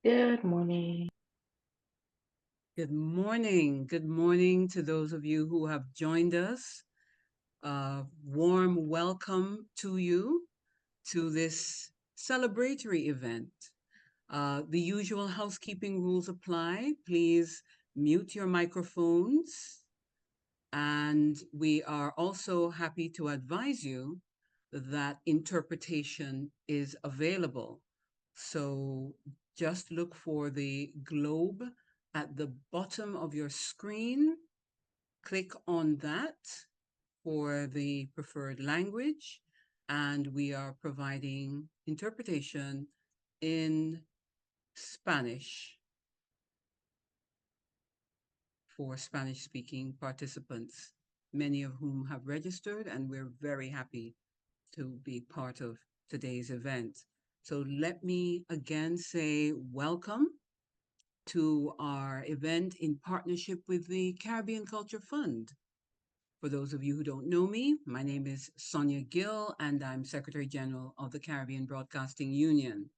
Good morning. Good morning. Good morning to those of you who have joined us. Warm welcome to you to this celebratory event. The usual housekeeping rules apply. Please mute your microphones. And we are also happy to advise you that interpretation is available. So just look for the globe at the bottom of your screen. Click on that for the preferred language, and we are providing interpretation in Spanish for Spanish speaking participants, many of whom have registered, and we're very happy to be part of today's event. So let me again say welcome to our event in partnership with the Caribbean Culture Fund. For those of you who don't know me, my name is Sonia Gill, and I'm Secretary General of the Caribbean Broadcasting Union.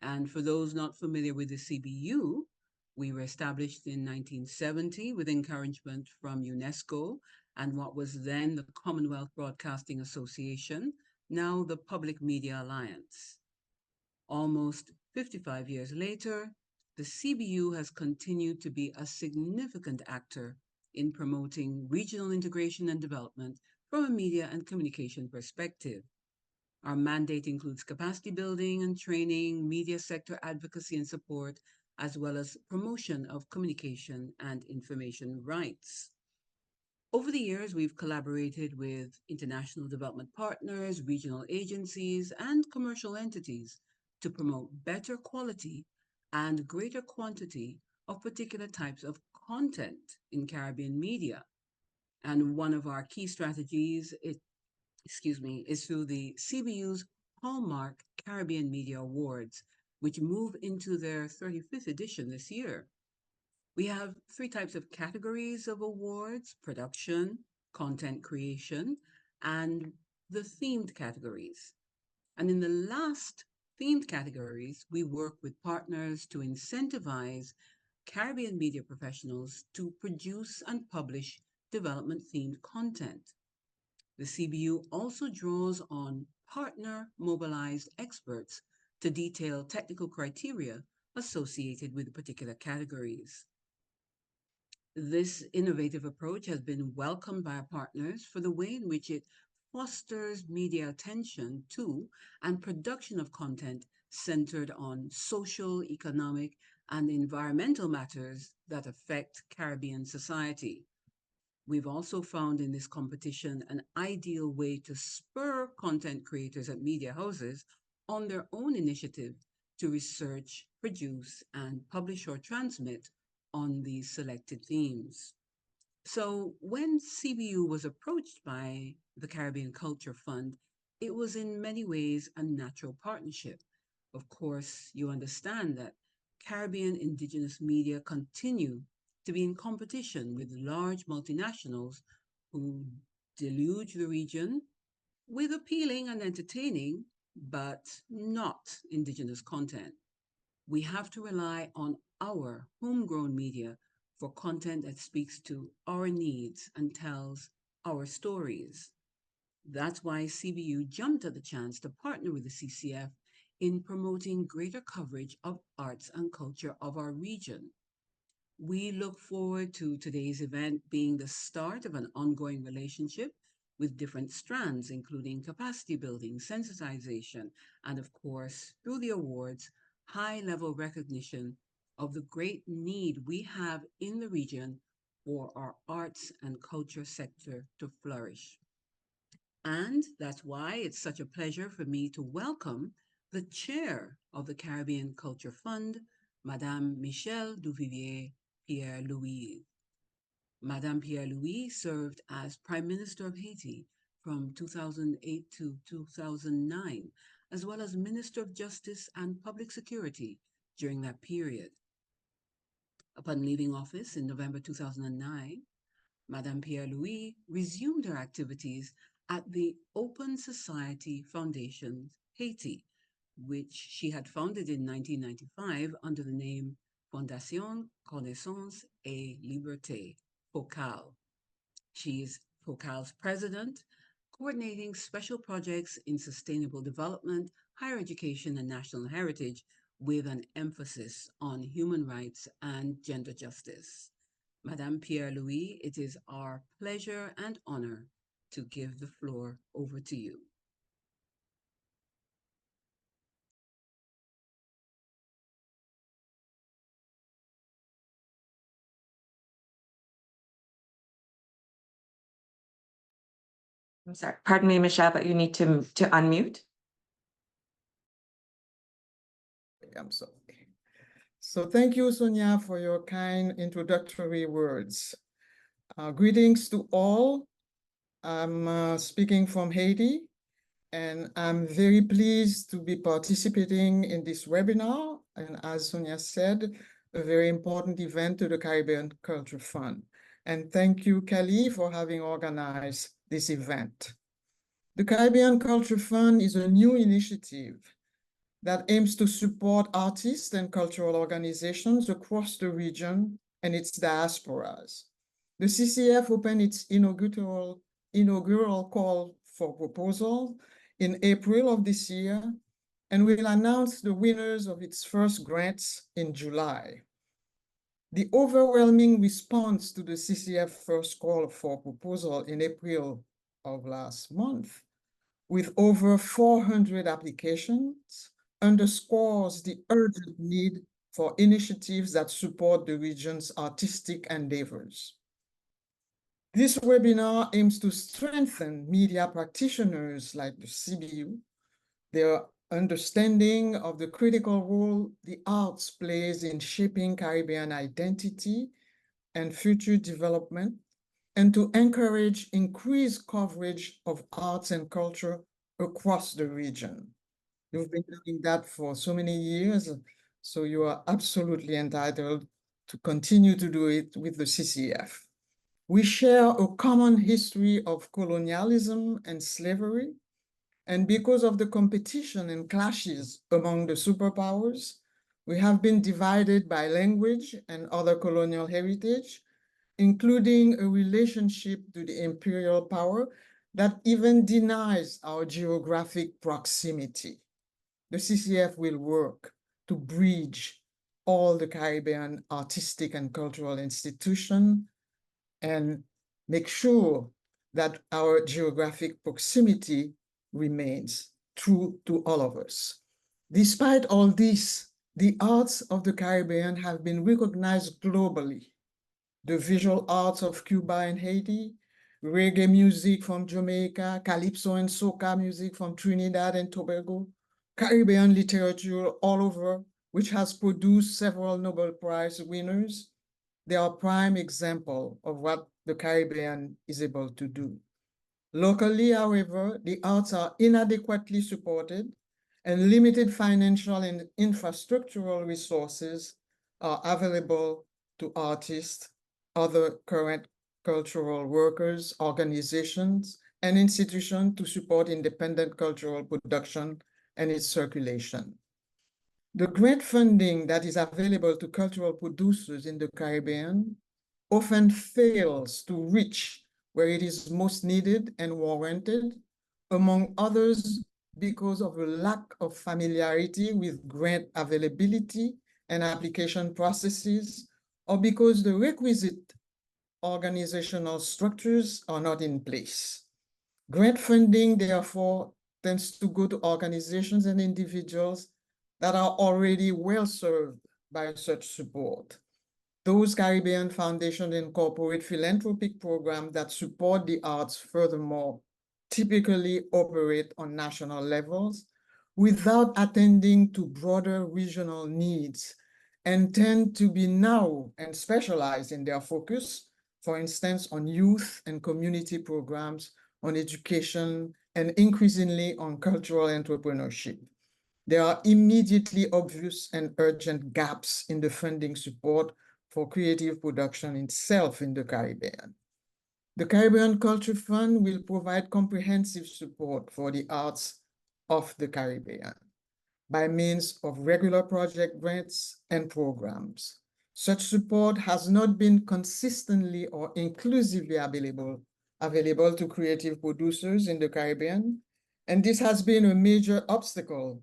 And for those not familiar with the CBU, we were established in 1970 with encouragement from UNESCO and what was then the Commonwealth Broadcasting Association, now the Public Media Alliance. Almost 55 years later, the CBU has continued to be a significant actor in promoting regional integration and development from a media and communication perspective. Our mandate includes capacity building and training, media sector advocacy and support, as well as promotion of communication and information rights. Over the years, we've collaborated with international development partners, regional agencies, and commercial entities to promote better quality and greater quantity of particular types of content in Caribbean media. And one of our key strategies is through the CBU's Hallmark Caribbean Media Awards, which move into their 35th edition this year. We have three types of categories of awards: production, content creation, and the themed categories. And in the last themed categories, we work with partners to incentivize Caribbean media professionals to produce and publish development themed content. The CBU also draws on partner mobilized experts to detail technical criteria associated with particular categories. This innovative approach has been welcomed by our partners for the way in which it fosters media attention to and production of content centered on social, economic, and environmental matters that affect Caribbean society. We've also found in this competition an ideal way to spur content creators at media houses on their own initiative to research, produce, and publish or transmit on these selected themes. So, when CBU was approached by the Caribbean Culture Fund, it was in many ways a natural partnership. Of course, you understand that Caribbean indigenous media continue to be in competition with large multinationals who deluge the region with appealing and entertaining, but not indigenous content. We have to rely on our homegrown media for content that speaks to our needs and tells our stories. That's why CBU jumped at the chance to partner with the CCF in promoting greater coverage of arts and culture of our region. We look forward to today's event being the start of an ongoing relationship with different strands, including capacity building, sensitization, and of course, through the awards, high level recognition of the great need we have in the region for our arts and culture sector to flourish. And that's why it's such a pleasure for me to welcome the chair of the Caribbean Culture Fund, Madame Michelle Duvivier Pierre Louis. Madame Pierre Louis served as Prime Minister of Haiti from 2008 to 2009, as well as Minister of Justice and Public Security during that period. Upon leaving office in November 2009, Madame Pierre Louis resumed her activities at the Open Society Foundation Haiti, which she had founded in 1995 under the name Fondation Connaissance et Liberté, FOCAL. She is FOCAL's president, coordinating special projects in sustainable development, higher education, and national heritage with an emphasis on human rights and gender justice. Madame Pierre Louis, it is our pleasure and honor to give the floor over to you. I'm sorry, pardon me, Michelle, but you need to unmute. I'm sorry. So thank you, Sonia, for your kind introductory words. Greetings to all. I'm speaking from Haiti, and I'm very pleased to be participating in this webinar. And as Sonia said, a very important event to the Caribbean Culture Fund. And thank you, Kelly, for having organized this event. The Caribbean Culture Fund is a new initiative that aims to support artists and cultural organizations across the region and its diasporas. The CCF opened its inaugural call for proposal in April of this year, and will announce the winners of its first grants in July. The overwhelming response to the CCF first call for proposal in April of last month, with over 400 applications, underscores the urgent need for initiatives that support the region's artistic endeavors. This webinar aims to strengthen media practitioners like the CBU, their understanding of the critical role the arts plays in shaping Caribbean identity and future development, and to encourage increased coverage of arts and culture across the region. You've been doing that for so many years, so you are absolutely entitled to continue to do it with the CCF. We share a common history of colonialism and slavery, and because of the competition and clashes among the superpowers, we have been divided by language and other colonial heritage, including a relationship to the imperial power that even denies our geographic proximity. The CCF will work to bridge all the Caribbean artistic and cultural institutions and make sure that our geographic proximity remains true to all of us. Despite all this, the arts of the Caribbean have been recognized globally. The visual arts of Cuba and Haiti, reggae music from Jamaica, calypso and soca music from Trinidad and Tobago, Caribbean literature all over, which has produced several Nobel Prize winners. They are a prime example of what the Caribbean is able to do. Locally, however, the arts are inadequately supported, and limited financial and infrastructural resources are available to artists, other current cultural workers, organizations, and institutions to support independent cultural production and its circulation. The grant funding that is available to cultural producers in the Caribbean often fails to reach where it is most needed and warranted, among others because of a lack of familiarity with grant availability and application processes, or because the requisite organizational structures are not in place. Grant funding, therefore, tends to go to organizations and individuals that are already well served by such support. Those Caribbean foundations incorporate philanthropic programs that support the arts. Furthermore, typically operate on national levels without attending to broader regional needs, and tend to be narrow and specialized in their focus, for instance, on youth and community programs, on education, and increasingly on cultural entrepreneurship. There are immediately obvious and urgent gaps in the funding support for creative production itself in the Caribbean. The Caribbean Culture Fund will provide comprehensive support for the arts of the Caribbean. by means of regular project grants and programs. Such support has not been consistently or inclusively available to creative producers in the Caribbean, and this has been a major obstacle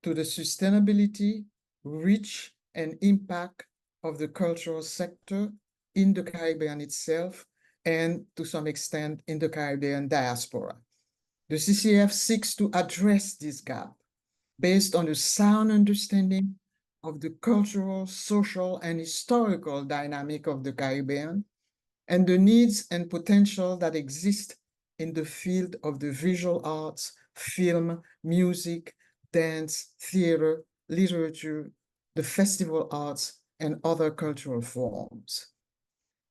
to the sustainability, reach, and impact of the cultural sector in the Caribbean itself, and to some extent in the Caribbean diaspora. The CCF seeks to address this gap based on a sound understanding of the cultural, social, and historical dynamic of the Caribbean and the needs and potential that exist in the field of the visual arts, film, music, dance, theater, literature, the festival arts, and other cultural forms.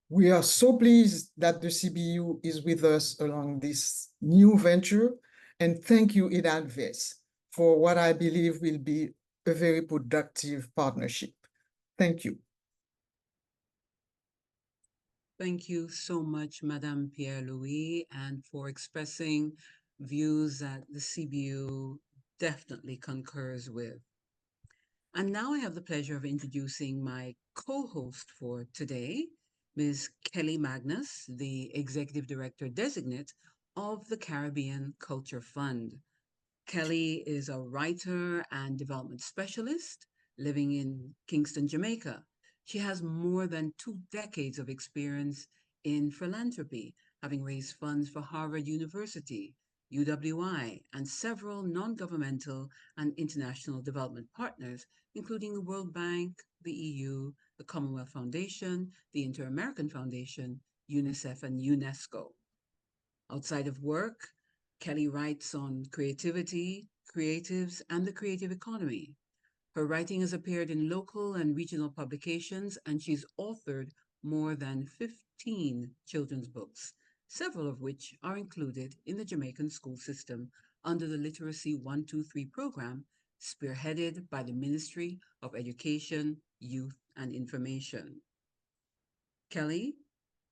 We are so pleased that the CBU is with us along this new venture, and thank you in advance for what I believe will be a very productive partnership. Thank you. Thank you so much, Madame Pierre-Louis, and for expressing views that the CBU definitely concurs with. And now I have the pleasure of introducing my co-host for today, Ms. Kelly Magnus, the Executive Director Designate of the Caribbean Culture Fund. Kelly is a writer and development specialist living in Kingston, Jamaica. She has more than 2 decades of experience in philanthropy, having raised funds for Harvard University, UWI, and several non-governmental and international development partners, including the World Bank, the EU, the Commonwealth Foundation, the Inter-American Foundation, UNICEF, and UNESCO. Outside of work, Kelly writes on creativity, creatives, and the creative economy. Her writing has appeared in local and regional publications, and she's authored more than 15 children's books, several of which are included in the Jamaican school system under the Literacy 123 program, spearheaded by the Ministry of Education, Youth, and Information. Kelly,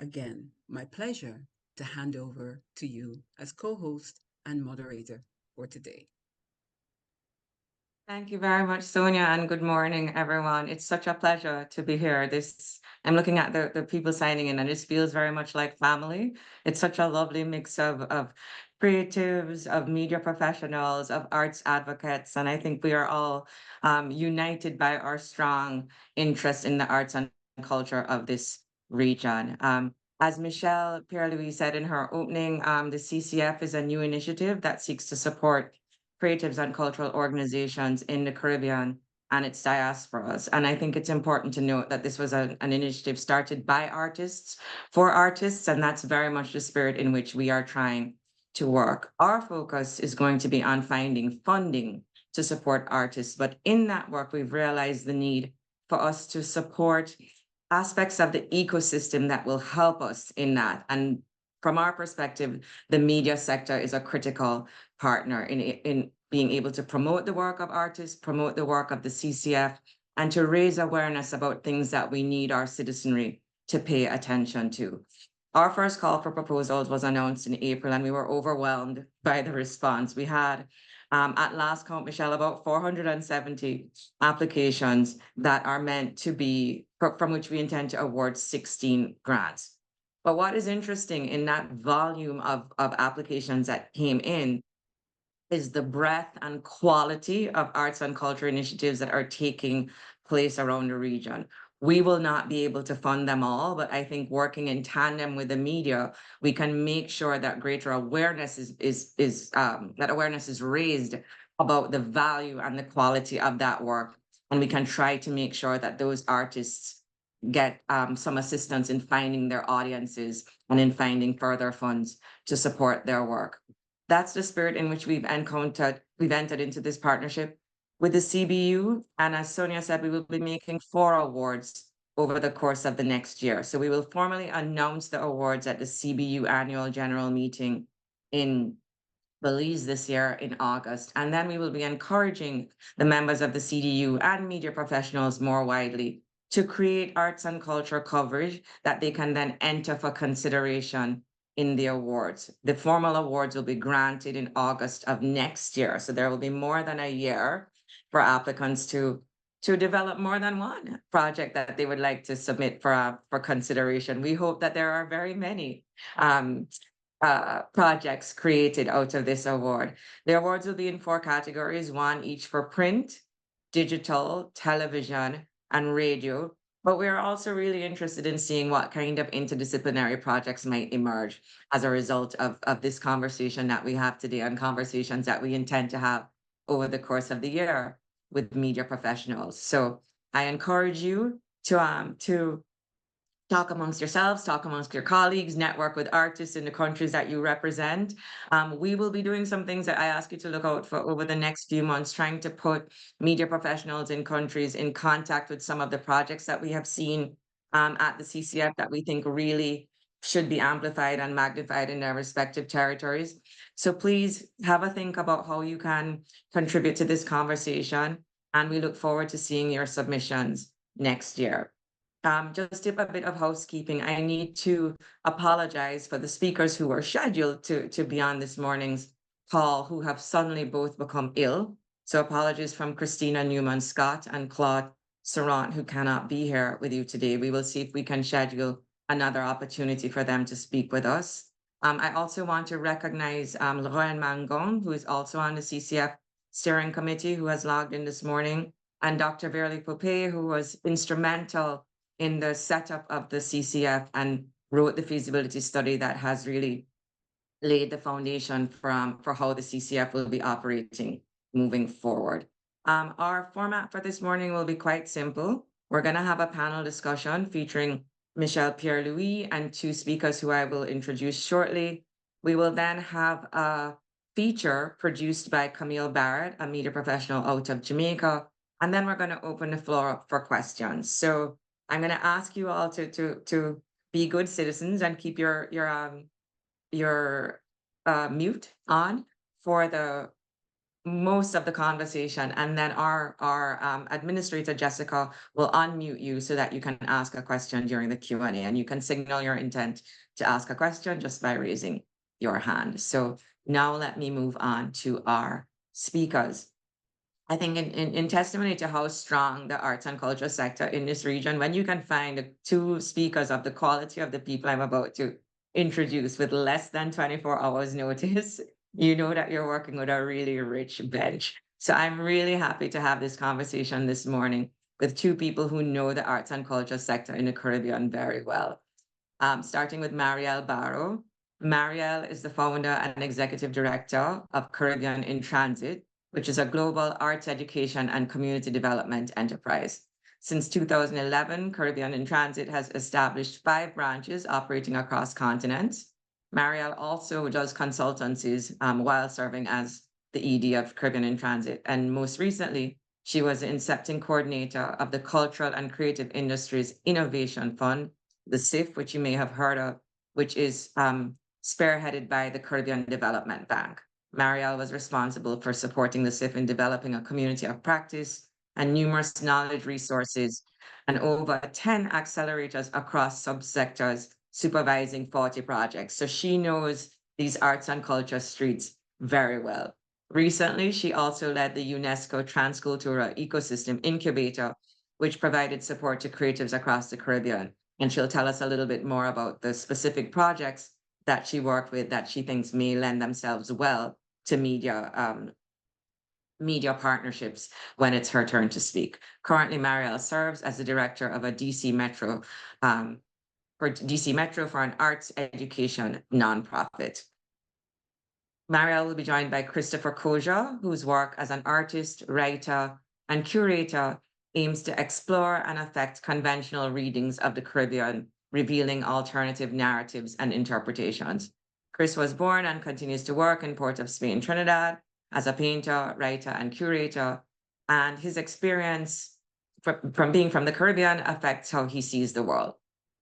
again, my pleasure to hand over to you as co-host and moderator for today. Thank you very much, Sonia, and good morning, everyone. It's such a pleasure to be here. I'm looking at the people signing in, and this feels very much like family. It's such a lovely mix of creatives, of media professionals, of arts advocates, and I think we are all united by our strong interest in the arts and culture of this region. As Michelle Pierre-Louis said in her opening, the CCF is a new initiative that seeks to support creatives and cultural organizations in the Caribbean and its diasporas. And I think it's important to note that this was an initiative started by artists for artists, and that's very much the spirit in which we are trying to work. Our focus is going to be on finding funding to support artists, but in that work, we've realized the need for us to support aspects of the ecosystem that will help us in that. And from our perspective, the media sector is a critical partner in being able to promote the work of artists, promote the work of the CCF, and to raise awareness about things that we need our citizenry to pay attention to. Our first call for proposals was announced in April, and we were overwhelmed by the response. We had, at last count, Michelle, about 470 applications that are meant to be, from which we intend to award 16 grants. But what is interesting in that volume of applications that came in is the breadth and quality of arts and culture initiatives that are taking place around the region. We will not be able to fund them all, but I think working in tandem with the media, we can make sure that greater awareness that awareness is raised about the value and the quality of that work. And we can try to make sure that those artists get some assistance in finding their audiences and in finding further funds to support their work. That's the spirit in which we've entered into this partnership with the CBU. And as Sonia said, we will be making 4 awards over the course of the next year. So we will formally announce the awards at the CBU Annual General Meeting in Belize this year in August. And then we will be encouraging the members of the CDU and media professionals more widely to create arts and culture coverage that they can then enter for consideration in the awards. The formal awards will be granted in August of next year. So there will be more than a year for applicants to develop more than one project that they would like to submit for consideration. We hope that there are very many projects created out of this award. The awards will be in 4 categories, one each for print, digital, television, and radio. But we're also really interested in seeing what kind of interdisciplinary projects might emerge as a result of this conversation that we have today and conversations that we intend to have over the course of the year with media professionals. So I encourage you to talk amongst yourselves, talk amongst your colleagues, network with artists in the countries that you represent. We will be doing some things that I ask you to look out for over the next few months, trying to put media professionals in countries in contact with some of the projects that we have seen at the CCF that we think really should be amplified and magnified in their respective territories. So please have a think about how you can contribute to this conversation, and we look forward to seeing your submissions next year. Just a bit of housekeeping. I need to apologize for the speakers who were scheduled to be on this morning's call who have suddenly both become ill. So apologies from Christina Newman-Scott and Claude Sarant, who cannot be here with you today. We will see if we can schedule another opportunity for them to speak with us. I also want to recognize Lorraine Mangon, who is also on the CCF steering committee, who has logged in this morning, and Dr. Verly Popé, who was instrumental in the setup of the CCF and wrote the feasibility study that has really laid the foundation for how the CCF will be operating moving forward. Our format for this morning will be quite simple. We're going to have a panel discussion featuring Michel Pierre-Louis and 2 speakers who I will introduce shortly. We will then have a feature produced by Camille Barrett, a media professional out of Jamaica, and then we're going to open the floor up for questions. So I'm going to ask you all to be good citizens and keep your mute on for the most of the conversation, and then our administrator Jessica will unmute you so that you can ask a question during the Q&A, and you can signal your intent to ask a question just by raising your hand. So now let me move on to our speakers. I think in testimony to how strong the arts and culture sector in this region, when you can find 2 speakers of the quality of the people I'm about to introduce with less than 24 hours notice, you know that you're working with a really rich bench. So I'm really happy to have this conversation this morning with 2 people who know the arts and culture sector in the Caribbean very well. Starting with Marielle Barrow. Marielle is the founder and executive director of Caribbean in Transit, which is a global arts education and community development enterprise. Since 2011, Caribbean in Transit has established 5 branches operating across continents. Marielle also does consultancies while serving as the ED of Caribbean in Transit. And most recently, she was the incepting coordinator of the Cultural and Creative Industries Innovation Fund, the CIF, which you may have heard of, which is spearheaded by the Caribbean Development Bank. Marielle was responsible for supporting the CIF in developing a community of practice and numerous knowledge resources and over 10 accelerators across subsectors, supervising 40 projects. So she knows these arts and culture streets very well. Recently, she also led the UNESCO Transcultural Ecosystem Incubator, which provided support to creatives across the Caribbean. And she'll tell us a little bit more about the specific projects that she worked with that she thinks may lend themselves well to media partnerships when it's her turn to speak. Currently, Marielle serves as the director of a DC Metro for an arts education nonprofit. Marielle will be joined by Christopher Koja, whose work as an artist, writer, and curator aims to explore and affect conventional readings of the Caribbean, revealing alternative narratives and interpretations. Chris was born and continues to work in Port of Spain, Trinidad, as a painter, writer, and curator, and his experience from being from the Caribbean affects how he sees the world.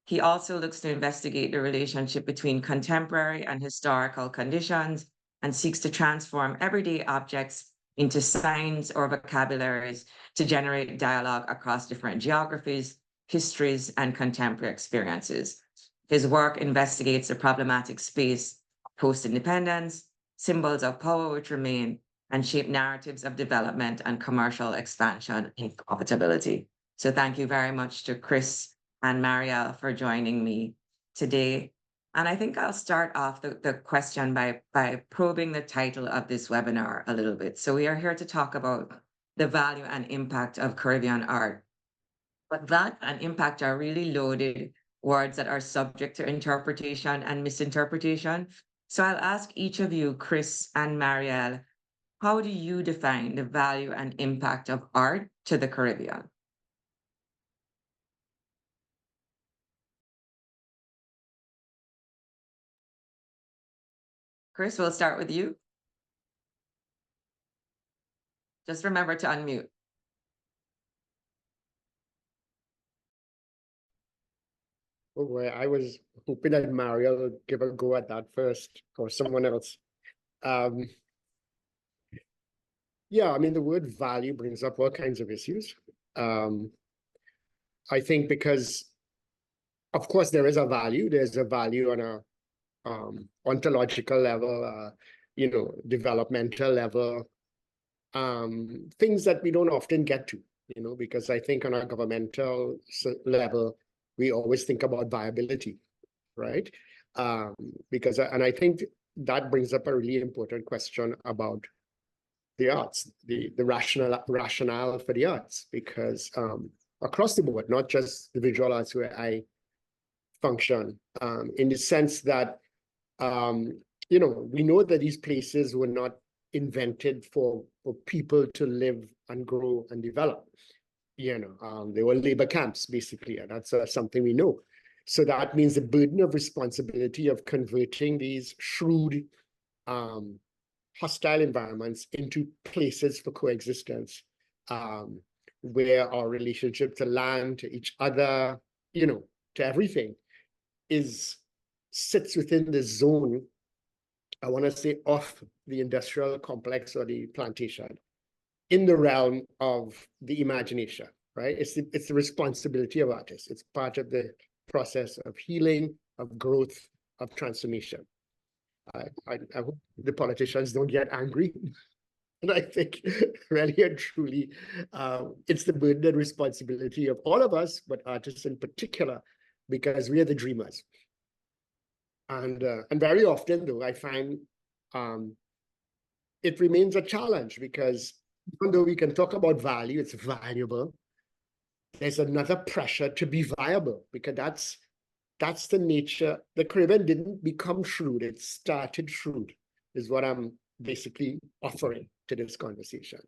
He also looks to investigate the relationship between contemporary and historical conditions and seeks to transform everyday objects into signs or vocabularies to generate dialogue across different geographies, histories, and contemporary experiences. His work investigates the problematic space of post-independence, symbols of power which remain, and shape narratives of development and commercial expansion and profitability. So thank you very much to Chris and Marielle for joining me today. And I think I'll start off the question by probing the title of this webinar a little bit. So we are here to talk about the value and impact of Caribbean art. But that and impact are really loaded words that are subject to interpretation and misinterpretation. So I'll ask each of you, Chris and Marielle, how do you define the value and impact of art to the Caribbean? Chris, we'll start with you. Just remember to unmute. Oh boy, I was hoping that Mario would give a go at that first, or someone else. Yeah, I mean, the word value brings up all kinds of issues. I think because, of course, there is a value. There's a value on a ontological level, developmental level, things that we don't often get to, because I think on a governmental level, we always think about viability, right? Because, and I think that brings up a really important question about the arts, the rationale for the arts, because across the board, not just the visual arts where I function, in the sense that, we know that these places were not invented for people to live and grow and develop. They were labor camps, basically, and that's something we know. So that means the burden of responsibility of converting these shrewd, hostile environments into places for coexistence, where our relationship to land, to each other, to everything, sits within the zone, I want to say, of the industrial complex or the plantation, in the realm of the imagination, right? It's the responsibility of artists. It's part of the process of healing, of growth, of transformation. I hope the politicians don't get angry. And I think really and truly, it's the burden and responsibility of all of us, but artists in particular, because we are the dreamers. And very often, though, I find it remains a challenge, because even though we can talk about value, it's valuable, there's another pressure to be viable, because that's the nature. The Caribbean didn't become shrewd, it started shrewd, is what I'm basically offering to this conversation.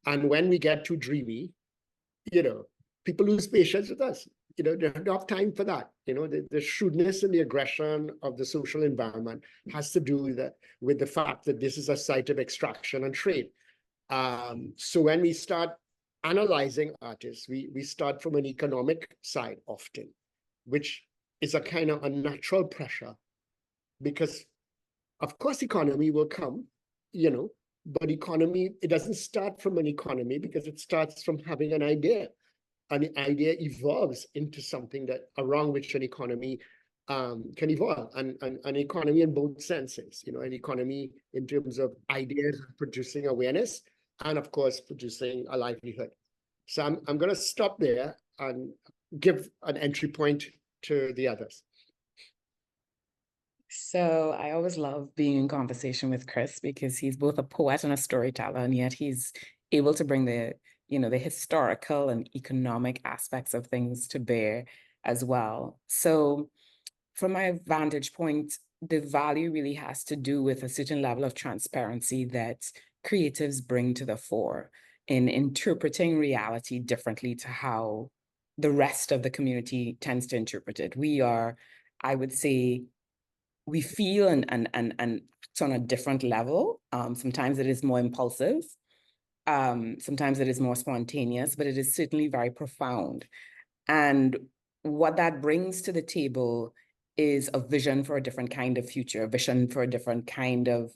And when we get too dreamy, people lose patience with us. They don't have time for that. The shrewdness and the aggression of the social environment has to do with the fact that this is a site of extraction and trade. So when we start analyzing artists, we start from an economic side often, which is a kind of unnatural pressure, because of course economy will come, but economy, it doesn't start from an economy, because it starts from having an idea. And the idea evolves into something that around which an economy can evolve, and an economy in both senses, an economy in terms of ideas, producing awareness, and of course, producing a livelihood. So I'm going to stop there and give an entry point to the others. So I always love being in conversation with Chris, because he's both a poet and a storyteller, and yet he's able to bring the historical and economic aspects of things to bear as well. So from my vantage point, the value really has to do with a certain level of transparency that creatives bring to the fore in interpreting reality differently to how the rest of the community tends to interpret it. We are, I would say, we feel and act on a different level. Sometimes it is more impulsive. Sometimes it is more spontaneous, but it is certainly very profound. And what that brings to the table is a vision for a different kind of future, a vision for a different kind of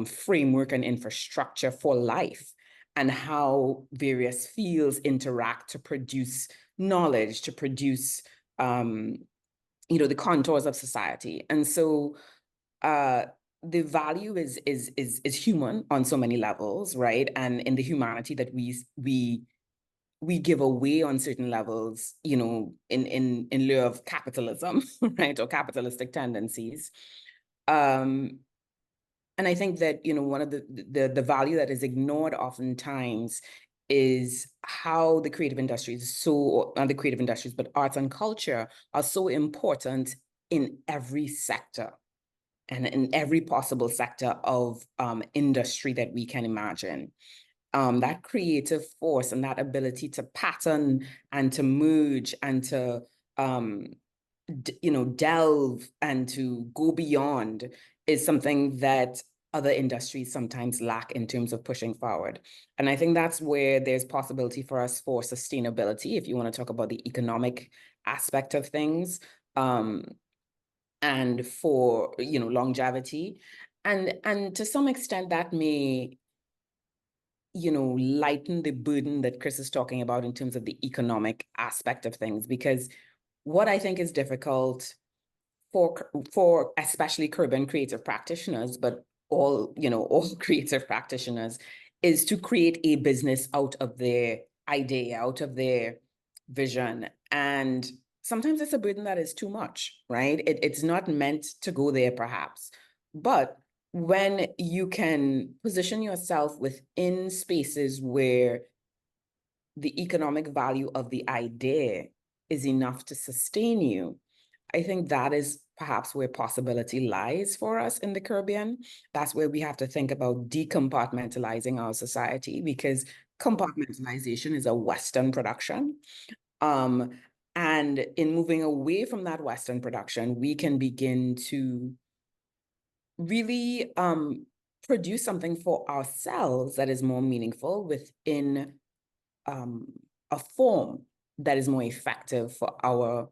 framework and infrastructure for life, and how various fields interact to produce knowledge, to produce the contours of society. And so the value is human on so many levels, right? And in the humanity that we give away on certain levels, you know, in lieu of capitalism, right, or capitalistic tendencies. And I think that, you know, one of the value that is ignored oftentimes is how the creative industries, not the creative industries, but arts and culture are so important in every sector and in every possible sector of industry that we can imagine. That creative force and that ability to pattern and to merge and to, you know, delve and to go beyond is something that other industries sometimes lack in terms of pushing forward. And I think that's where there's possibility for us for sustainability, if you want to talk about the economic aspect of things, and for, you know, longevity. And to some extent that may, you know, lighten the burden that Chris is talking about in terms of the economic aspect of things, because what I think is difficult for especially Caribbean creative practitioners, but all, you know, all creative practitioners, is to create a business out of their idea, out of their vision. And sometimes it's a burden that is too much, right? It's not meant to go there perhaps, but when you can position yourself within spaces where the economic value of the idea is enough to sustain you, I think that is perhaps where possibility lies for us in the Caribbean. That's where we have to think about decompartmentalizing our society, because compartmentalization is a Western production. And in moving away from that Western production, we can begin to really produce something for ourselves that is more meaningful within a form that is more effective for our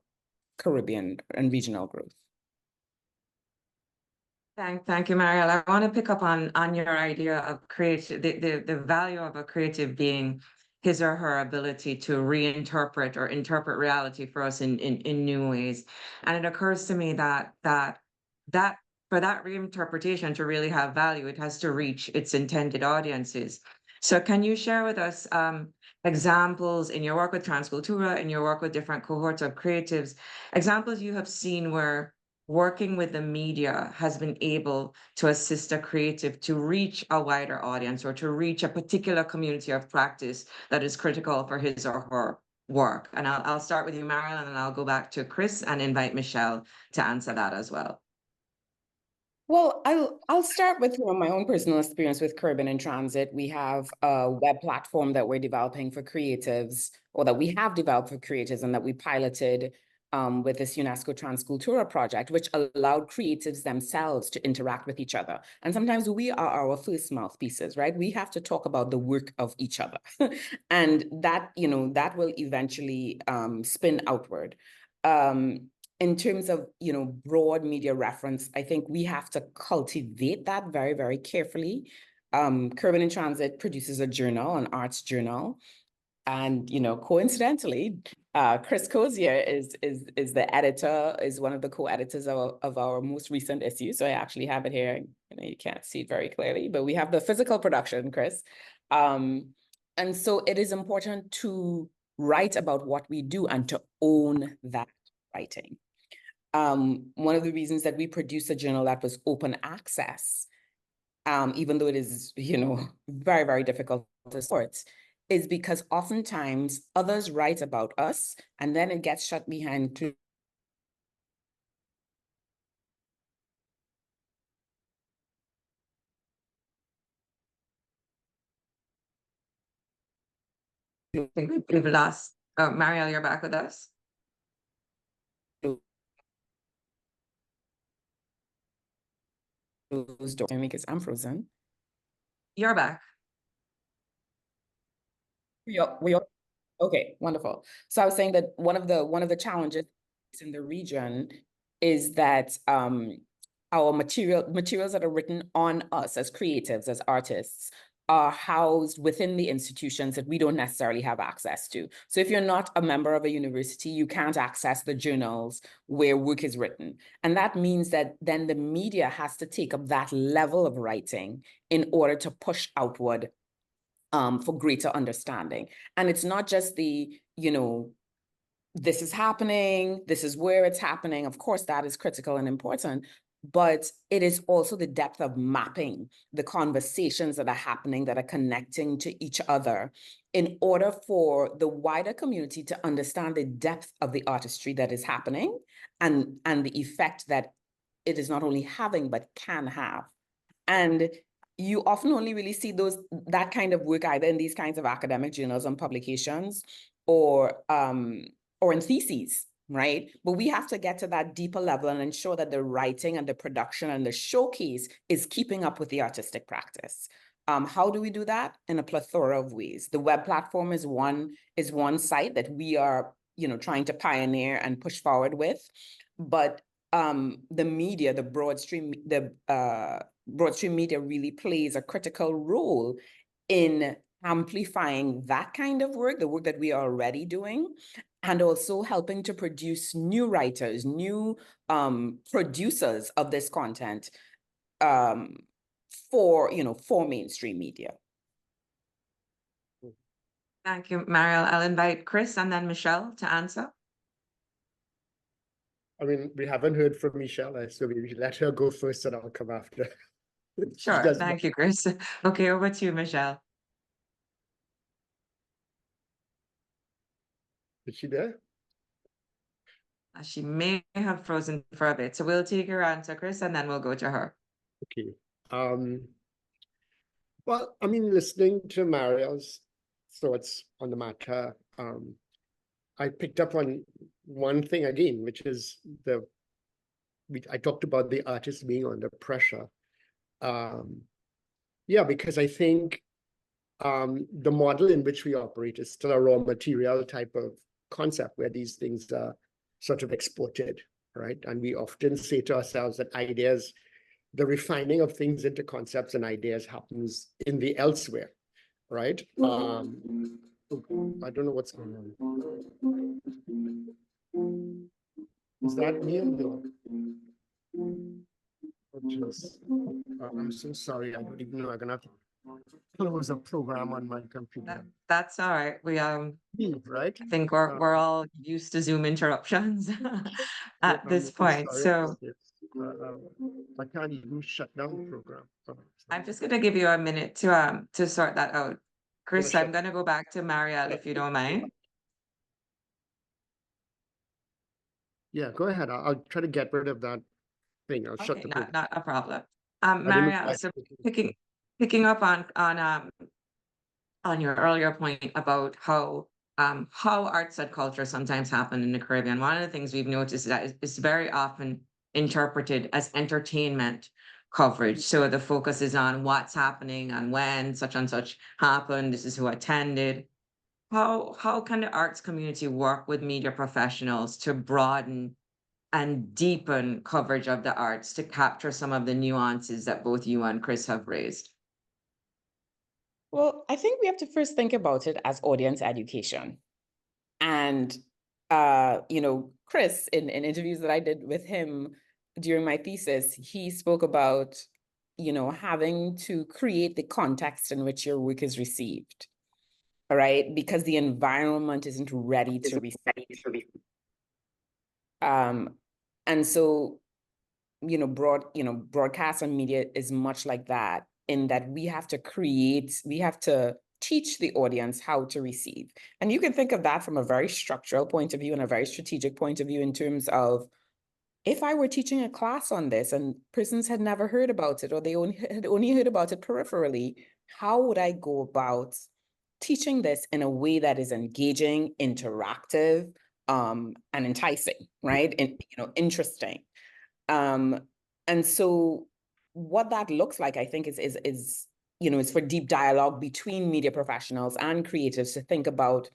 Caribbean and regional growth. Thank you, Marielle. I want to pick up on your idea of creative, the value of a creative being his or her ability to reinterpret or interpret reality for us in new ways. And it occurs to me that for that reinterpretation to really have value, it has to reach its intended audiences. So can you share with us examples in your work with Transcultura, in your work with different cohorts of creatives, examples you have seen where working with the media has been able to assist a creative to reach a wider audience or to reach a particular community of practice that is critical for his or her work? And I'll start with you, Marilyn, and I'll go back to Chris and invite Michelle to answer that as well. Well, I'll start with, you know, my own personal experience with Caribbean in Transit. We have a web platform that we're developing for creatives, or that we have developed for creatives, and that we piloted with this UNESCO Transcultura project, which allowed creatives themselves to interact with each other. And sometimes we are our first mouthpieces, right? We have to talk about the work of each other. And that, you know, that will eventually spin outward. In terms of, you know, broad media reference, I think we have to cultivate that very, very carefully. Caribbean in Transit produces a journal, an arts journal. And, you know, coincidentally, Chris Cozier is the editor, is one of the co-editors of our most recent issue. So I actually have it here. You know, you can't see it very clearly, but we have the physical production, Chris. And so it is important to write about what we do and to own that writing. One of the reasons that we produced a journal that was open access, even though it is, you know, very, very difficult to sort, is because oftentimes others write about us and then it gets shut behind closed. I think we've lost. Oh, Marielle, you're back with us. Doors because I'm frozen. You're back. Okay, wonderful. So I was saying that one of the challenges in the region is that our materials that are written on us as creatives, as artists, are housed within the institutions that we don't necessarily have access to. So if you're not a member of a university, you can't access the journals where work is written. And that means that then the media has to take up that level of writing in order to push outward for greater understanding. And it's not just the, this is happening, this is where it's happening. Of course, that is critical and important, but it is also the depth of mapping the conversations that are happening, that are connecting to each other, in order for the wider community to understand the depth of the artistry that is happening and the effect that it is not only having, but can have. And you often only really see that kind of work either in these kinds of academic journals and publications or in theses, right? But we have to get to that deeper level and ensure that the writing and the production and the showcase is keeping up with the artistic practice. How do we do that? In a plethora of ways. The web platform is one site that we are, trying to pioneer and push forward with. But the media, the broadstream media really plays a critical role in amplifying that kind of work, the work that we are already doing, and also helping to produce new writers, new producers of this content for mainstream media. Thank you, Mariel. I'll invite Chris and then Michelle to answer. I mean, we haven't heard from Michelle, so we should let her go first and I'll come after. Sure, thank you, Chris. Okay, over to you, Michelle. Is she there? She may have frozen for a bit, so we'll take your answer, Chris, and then we'll go to her. Okay. Well, I mean, listening to Mariel's thoughts on the matter, I picked up on one thing again, which is I talked about the artist being under pressure. Yeah, because I think the model in which we operate is still a raw material type of concept where these things are sort of exported, right? And we often say to ourselves that the refining of things into concepts and ideas happens in the elsewhere, right? I don't know what's going on. Is that me or no? I'm so sorry. I don't even know. I'm gonna have to close a program on my computer. That's all right. We right? I think we're all used to Zoom interruptions at this point. So I can't even shut down the program. I'm just gonna give you a minute to sort that out. Chris, sure. I'm gonna go back to Marielle if you don't mind. Yeah, go ahead. I'll try to get rid of that thing. I'll shut Okay, the program. not a problem. don't know Marielle, why- so picking up on your earlier point about how arts and culture sometimes happen in the Caribbean, one of the things we've noticed is that it's very often interpreted as entertainment coverage. So the focus is on what's happening and when such and such happened. This is who attended. How can the arts community work with media professionals to broaden and deepen coverage of the arts to capture some of the nuances that both you and Chris have raised? Well, I think we have to first think about it as audience education. And, Chris, in interviews that I did with him during my thesis, he spoke about, having to create the context in which your work is received, all right? Because the environment isn't ready to receive. And so, broadcast and media is much like that, in that we have to teach the audience how to receive. And you can think of that from a very structural point of view and a very strategic point of view, in terms of, if I were teaching a class on this and persons had never heard about it, or they had only heard about it peripherally, how would I go about teaching this in a way that is engaging, interactive, and enticing, right? And, interesting. And so what that looks like, I think, is for deep dialogue between media professionals and creatives to think about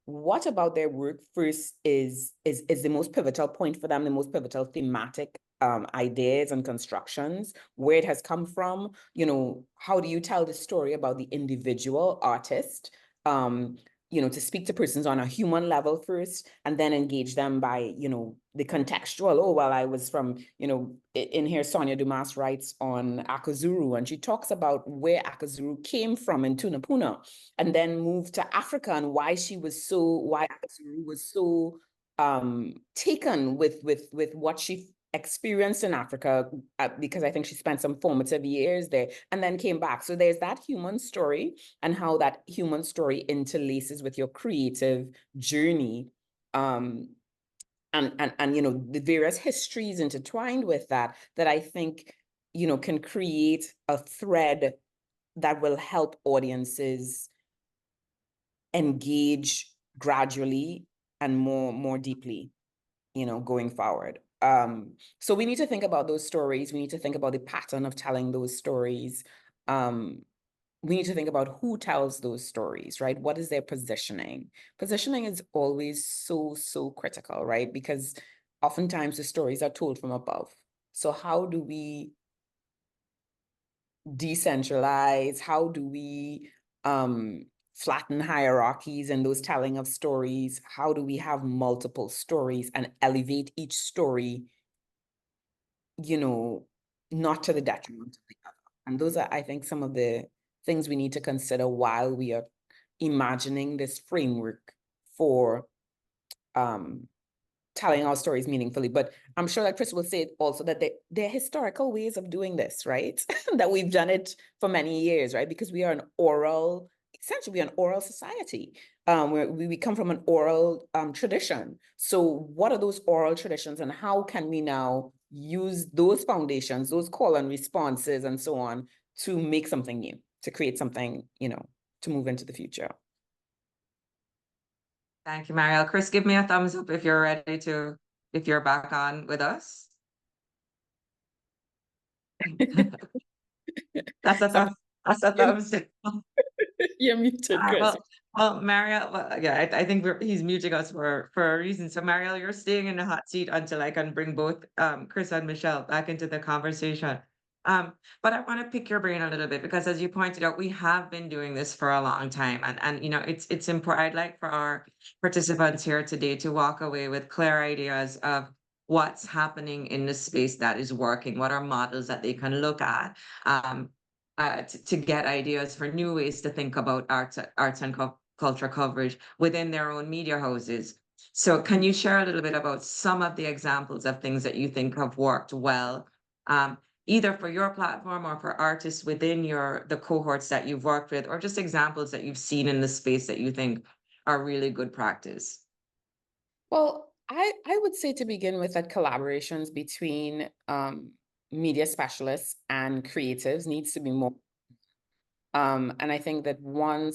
what about their work first is the most pivotal point for them, the most pivotal thematic ideas and constructions, where it has come from. You know, how do you tell the story about the individual artist? You know, to speak to persons on a human level first, and then engage them by, you know, the contextual. Oh, well, I was from, you know, in here, Sonia Dumas writes on Akazuru, and she talks about where Akazuru came from in Tunapuna, and then moved to Africa, and why Akazuru was so taken with what she experienced in Africa, because I think she spent some formative years there and then came back. So there's that human story, and how that human story interlaces with your creative journey. And you know, the various histories intertwined with that I think, you know, can create a thread that will help audiences engage gradually and more deeply, you know, going forward. So we need to think about those stories. We need to think about the pattern of telling those stories. We need to think about who tells those stories, right? What is their positioning? Positioning is always so critical, right? Because oftentimes the stories are told from above. So how do we decentralize? How do we flatten hierarchies and those telling of stories? How do we have multiple stories and elevate each story, you know, not to the detriment of the other? And those are, I think, some of the things we need to consider while we are imagining this framework for telling our stories meaningfully. But I'm sure that Chris will say also that there are historical ways of doing this, right? That we've done it for many years, right? Because we are essentially an oral society. We come from an oral tradition. So what are those oral traditions, and how can we now use those foundations, those call and responses and so on, to make something new, to create something, you know, to move into the future? Thank you, Marielle. Chris, give me a thumbs up if you're ready to, if you're back on with us. That's a Some- that's a thumbs down. You're muted, Chris. Well, Marielle, yeah, I think he's muting us for a reason. So Marielle, you're staying in the hot seat until I can bring both Chris and Michelle back into the conversation. But I want to pick your brain a little bit, because as you pointed out, we have been doing this for a long time, and you know, it's important. I'd like for our participants here today to walk away with clear ideas of what's happening in the space that is working, what are models that they can look at, to get ideas for new ways to think about arts and culture coverage within their own media houses. So can you share a little bit about some of the examples of things that you think have worked well, either for your platform or for artists within the cohorts that you've worked with, or just examples that you've seen in the space that you think are really good practice? Well, I would say, to begin with, that collaborations between media specialists and creatives needs to be more. And I think that one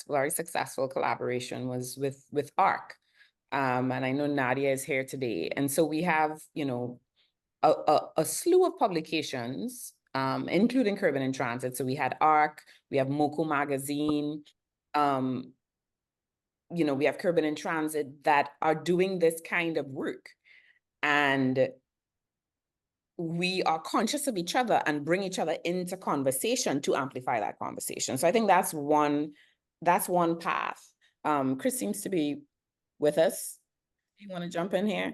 very successful collaboration was with ARC. And I know Nadia is here today. And so we have, you know, a slew of publications, including Caribbean in Transit. So we had ARC, we have Moco Magazine, you know, we have Caribbean in Transit, that are doing this kind of work. And we are conscious of each other and bring each other into conversation to amplify that conversation. So I think that's one path. Chris seems to be with us. You want to jump in here?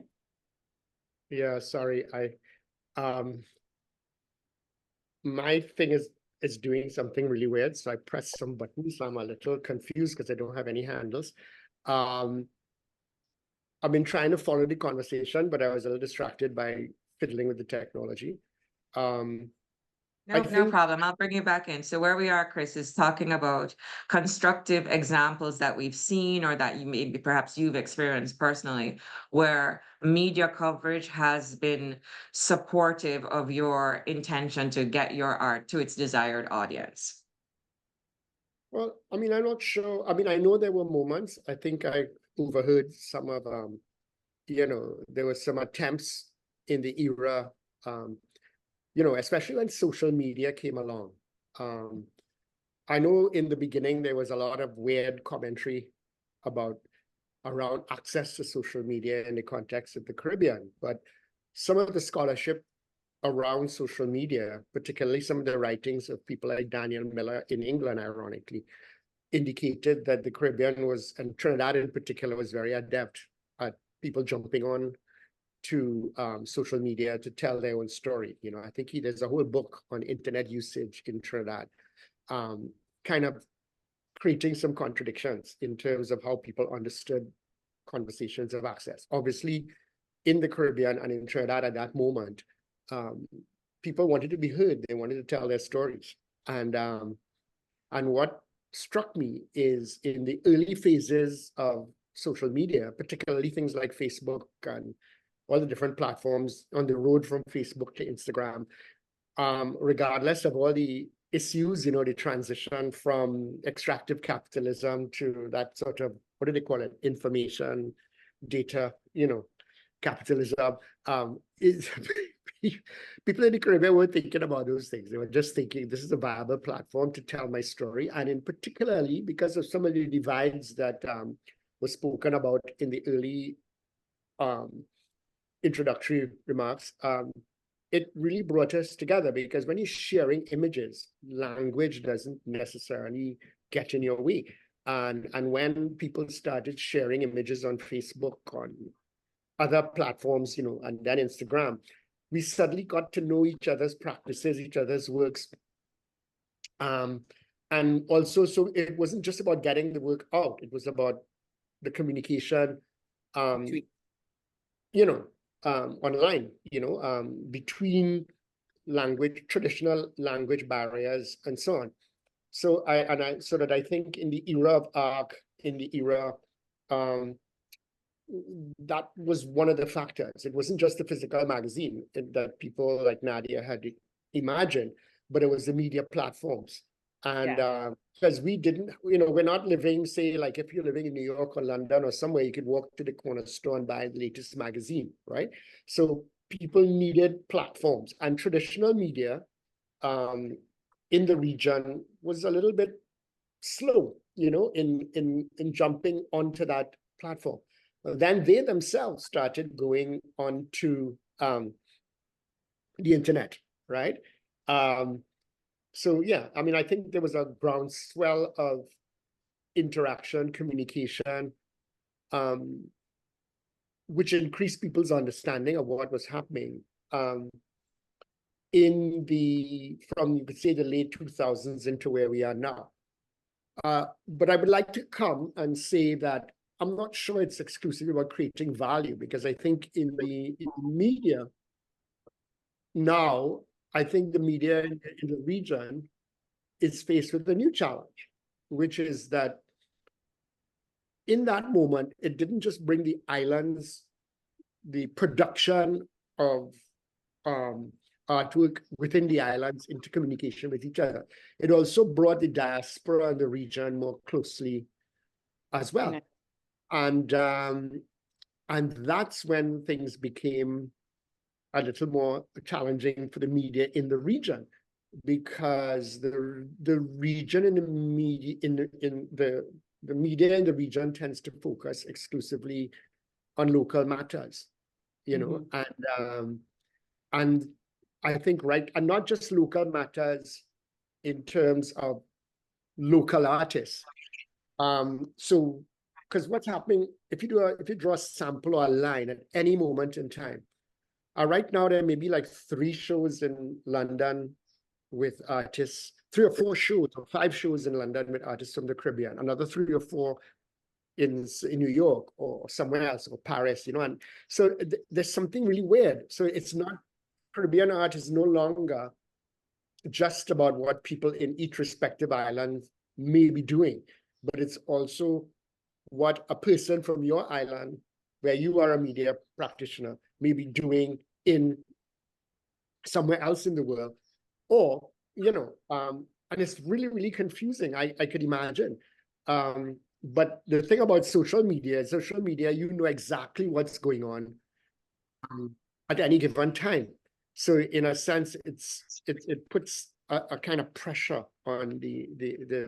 Yeah, sorry. My thing is doing something really weird. So I pressed some buttons. So I'm a little confused because I don't have any handles. I've been trying to follow the conversation, but I was a little distracted by fiddling with the technology. No problem. I'll bring you back in. So where we are, Chris, is talking about constructive examples that we've seen, or that you maybe perhaps you've experienced personally, where media coverage has been supportive of your intention to get your art to its desired audience. Well, I mean, I'm not sure. I mean, I know there were moments. I think I overheard some of, you know, there were some attempts in the era, you know, especially when social media came along. I know in the beginning, there was a lot of weird commentary around access to social media in the context of the Caribbean. But some of the scholarship around social media, particularly some of the writings of people like Daniel Miller in England, ironically, indicated that the Caribbean was, and Trinidad in particular, was very adept at people jumping on to social media to tell their own story. You know, I think there's a whole book on internet usage in Trinidad, kind of creating some contradictions in terms of how people understood conversations of access. Obviously, in the Caribbean and in Trinidad at that moment, people wanted to be heard. They wanted to tell their stories. And what struck me is in the early phases of social media, particularly things like Facebook and all the different platforms on the road from Facebook to Instagram, regardless of all the issues, you know, the transition from extractive capitalism to that sort of, what do they call it? Information, data, you know, capitalism. Is people in the Caribbean weren't thinking about those things. They were just thinking, this is a viable platform to tell my story. And in particularly because of some of the divides that were spoken about in the early introductory remarks, it really brought us together, because when you're sharing images, language doesn't necessarily get in your way. And when people started sharing images on Facebook, on other platforms, you know, and then Instagram, we suddenly got to know each other's practices, each other's works. And also, so it wasn't just about getting the work out, it was about the communication, you know, online, you know, between traditional language barriers and so on. So I think in the era of ARC, in the era, that was one of the factors. It wasn't just the physical magazine that people like Nadia had imagined, but it was the media platforms. And because we didn't, you know, we're not living, say, like if you're living in New York or London or somewhere, you could walk to the corner store and buy the latest magazine, right? So people needed platforms, and traditional media in the region was a little bit slow, you know, in jumping onto that platform. Then they themselves started going onto the internet, right? So yeah, I mean, I think there was a groundswell of interaction, communication, which increased people's understanding of what was happening from, you could say, the late 2000s into where we are now. But I would like to come and say that I'm not sure it's exclusively about creating value, because I think in the media now, I think the media in the region is faced with a new challenge, which is that in that moment, it didn't just bring the islands, the production of artwork within the islands into communication with each other. It also brought the diaspora and the region more closely as well. And that's when things became a little more challenging for the media in the region, because the region and the media the media in the region tends to focus exclusively on local matters, you know, and I think, right, and not just local matters in terms of local artists. So, because what's happening, if you draw a sample or a line at any moment in time, right now there may be like 3 shows in London with artists, 3 or 4 shows or 5 shows in London with artists from the Caribbean, another 3 or 4 in New York or somewhere else, or Paris, you know, and so there's something really weird. So it's not, Caribbean art is no longer just about what people in each respective island may be doing, but it's also what a person from your island, where you are a media practitioner, may be doing in somewhere else in the world, or, you know, and it's really, really confusing, I could imagine. But the thing about social media, you know exactly what's going on at any given time. So in a sense, it puts a kind of pressure on the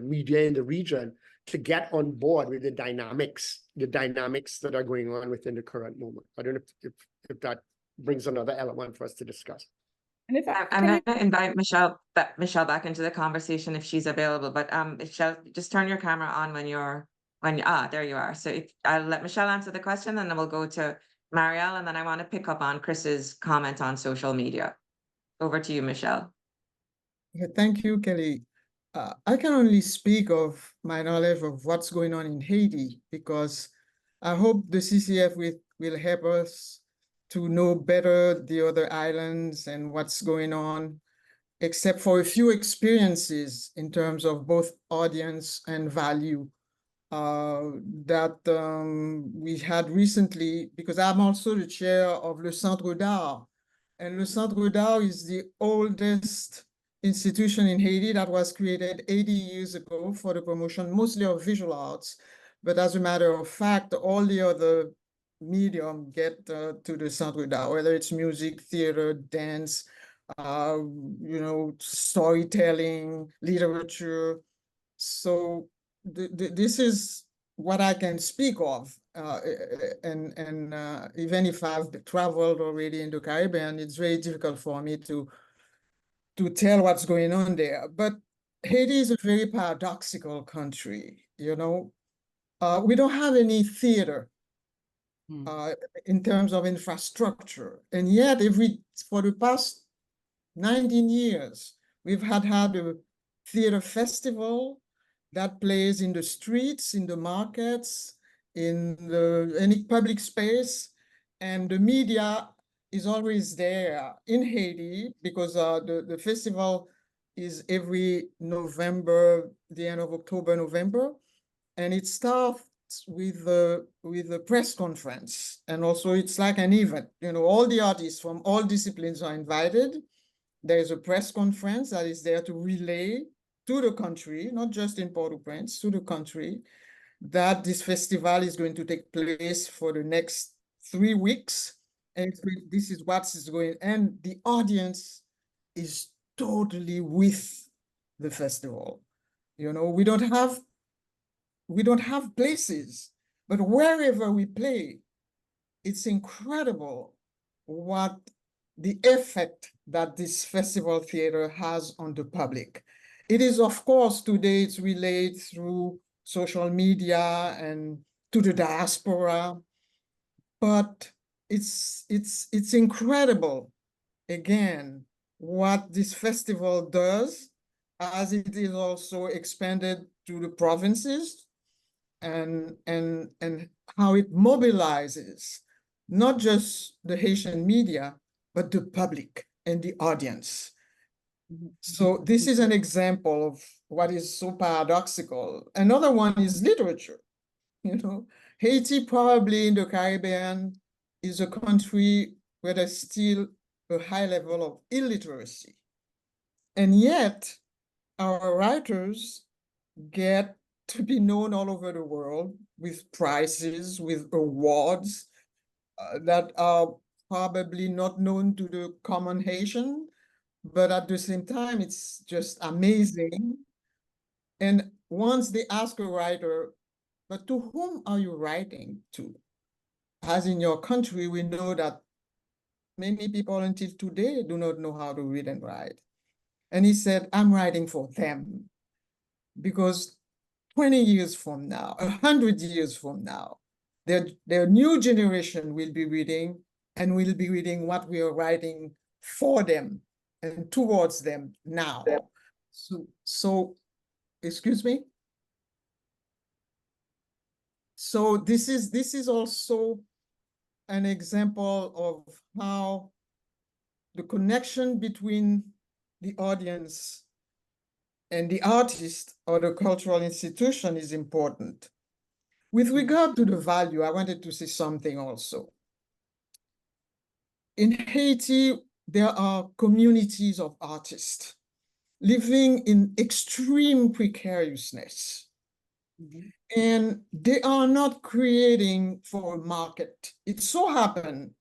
media in the region to get on board with the dynamics that are going on within the current moment. I don't know if that brings another element for us to discuss. And if I'm can gonna invite Michelle back into the conversation if she's available, but Michelle, just turn your camera on there you are. So if I'll let Michelle answer the question, and then we'll go to Marielle, and then I want to pick up on Chris's comment on social media. Over to you, Michelle. Thank you, Kelly. I can only speak of my knowledge of what's going on in Haiti, because I hope the CCF will help us to know better the other islands and what's going on, except for a few experiences in terms of both audience and value that we had recently, because I'm also the chair of Le Centre d'Art. And Le Centre d'Art is the oldest institution in Haiti that was created 80 years ago for the promotion mostly of visual arts. But as a matter of fact, all the other medium get to the Centre d'Art, whether it's music, theater, dance, storytelling, literature. So this is what I can speak of. And even if I've traveled already in the Caribbean, it's very difficult for me to tell what's going on there. But Haiti is a very paradoxical country, you know. We don't have any theater in terms of infrastructure. And yet for the past 19 years, we've had a theater festival that plays in the streets, in the markets, in any public space, and the media is always there in Haiti, because the festival is every November, the end of October, November, and it starts with a press conference, and also it's like an event. You know, all the artists from all disciplines are invited. There's a press conference that is there to relay to the country, not just in Port-au-Prince, to the country, that this festival is going to take place for the next 3 weeks. And this is what is going, and the audience is totally with the festival. You know, we don't have places, but wherever we play, it's incredible what the effect that this festival theater has on the public. It is, of course, today it's relayed through social media and to the diaspora, but it's incredible, again, what this festival does, as it is also expanded to the provinces, and how it mobilizes not just the Haitian media, but the public and the audience. So this is an example of what is so paradoxical. Another one is literature. You know, Haiti, probably in the Caribbean, is a country where there's still a high level of illiteracy. And yet, our writers get to be known all over the world with prizes, with awards that are probably not known to the common Haitian, but at the same time, it's just amazing. And once they ask a writer, but to whom are you writing to? As in your country, we know that many people until today do not know how to read and write. And he said, I'm writing for them, because 20 years from now, 100 years from now, their new generation will be reading, and will be reading what we are writing for them and towards them now. So excuse me. So this is also an example of how the connection between the audience and the artist or the cultural institution is important. With regard to the value, I wanted to say something also. In Haiti, there are communities of artists living in extreme precariousness. And they are not creating for a market. It so happened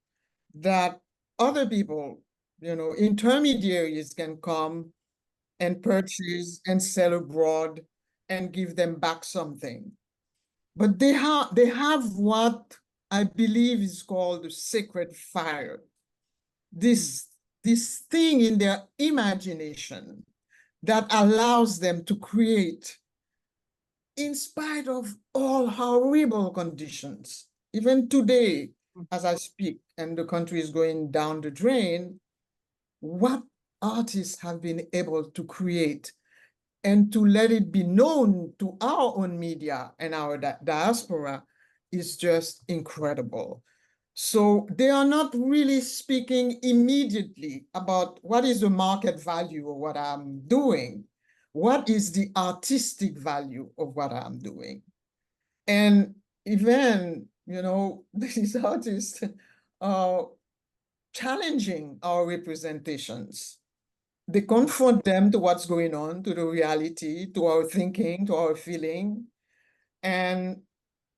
that other people, you know, intermediaries can come and purchase and sell abroad and give them back something. But they have what I believe is called the sacred fire. this thing in their imagination that allows them to create in spite of all horrible conditions. Even today, as I speak, and the country is going down the drain, what artists have been able to create and to let it be known to our own media and our diaspora is just incredible. So they are not really speaking immediately about what is the market value of what I'm doing. What is the artistic value of what I'm doing? And even, you know, these artists are challenging our representations. They confront them to what's going on, to the reality, to our thinking, to our feeling. And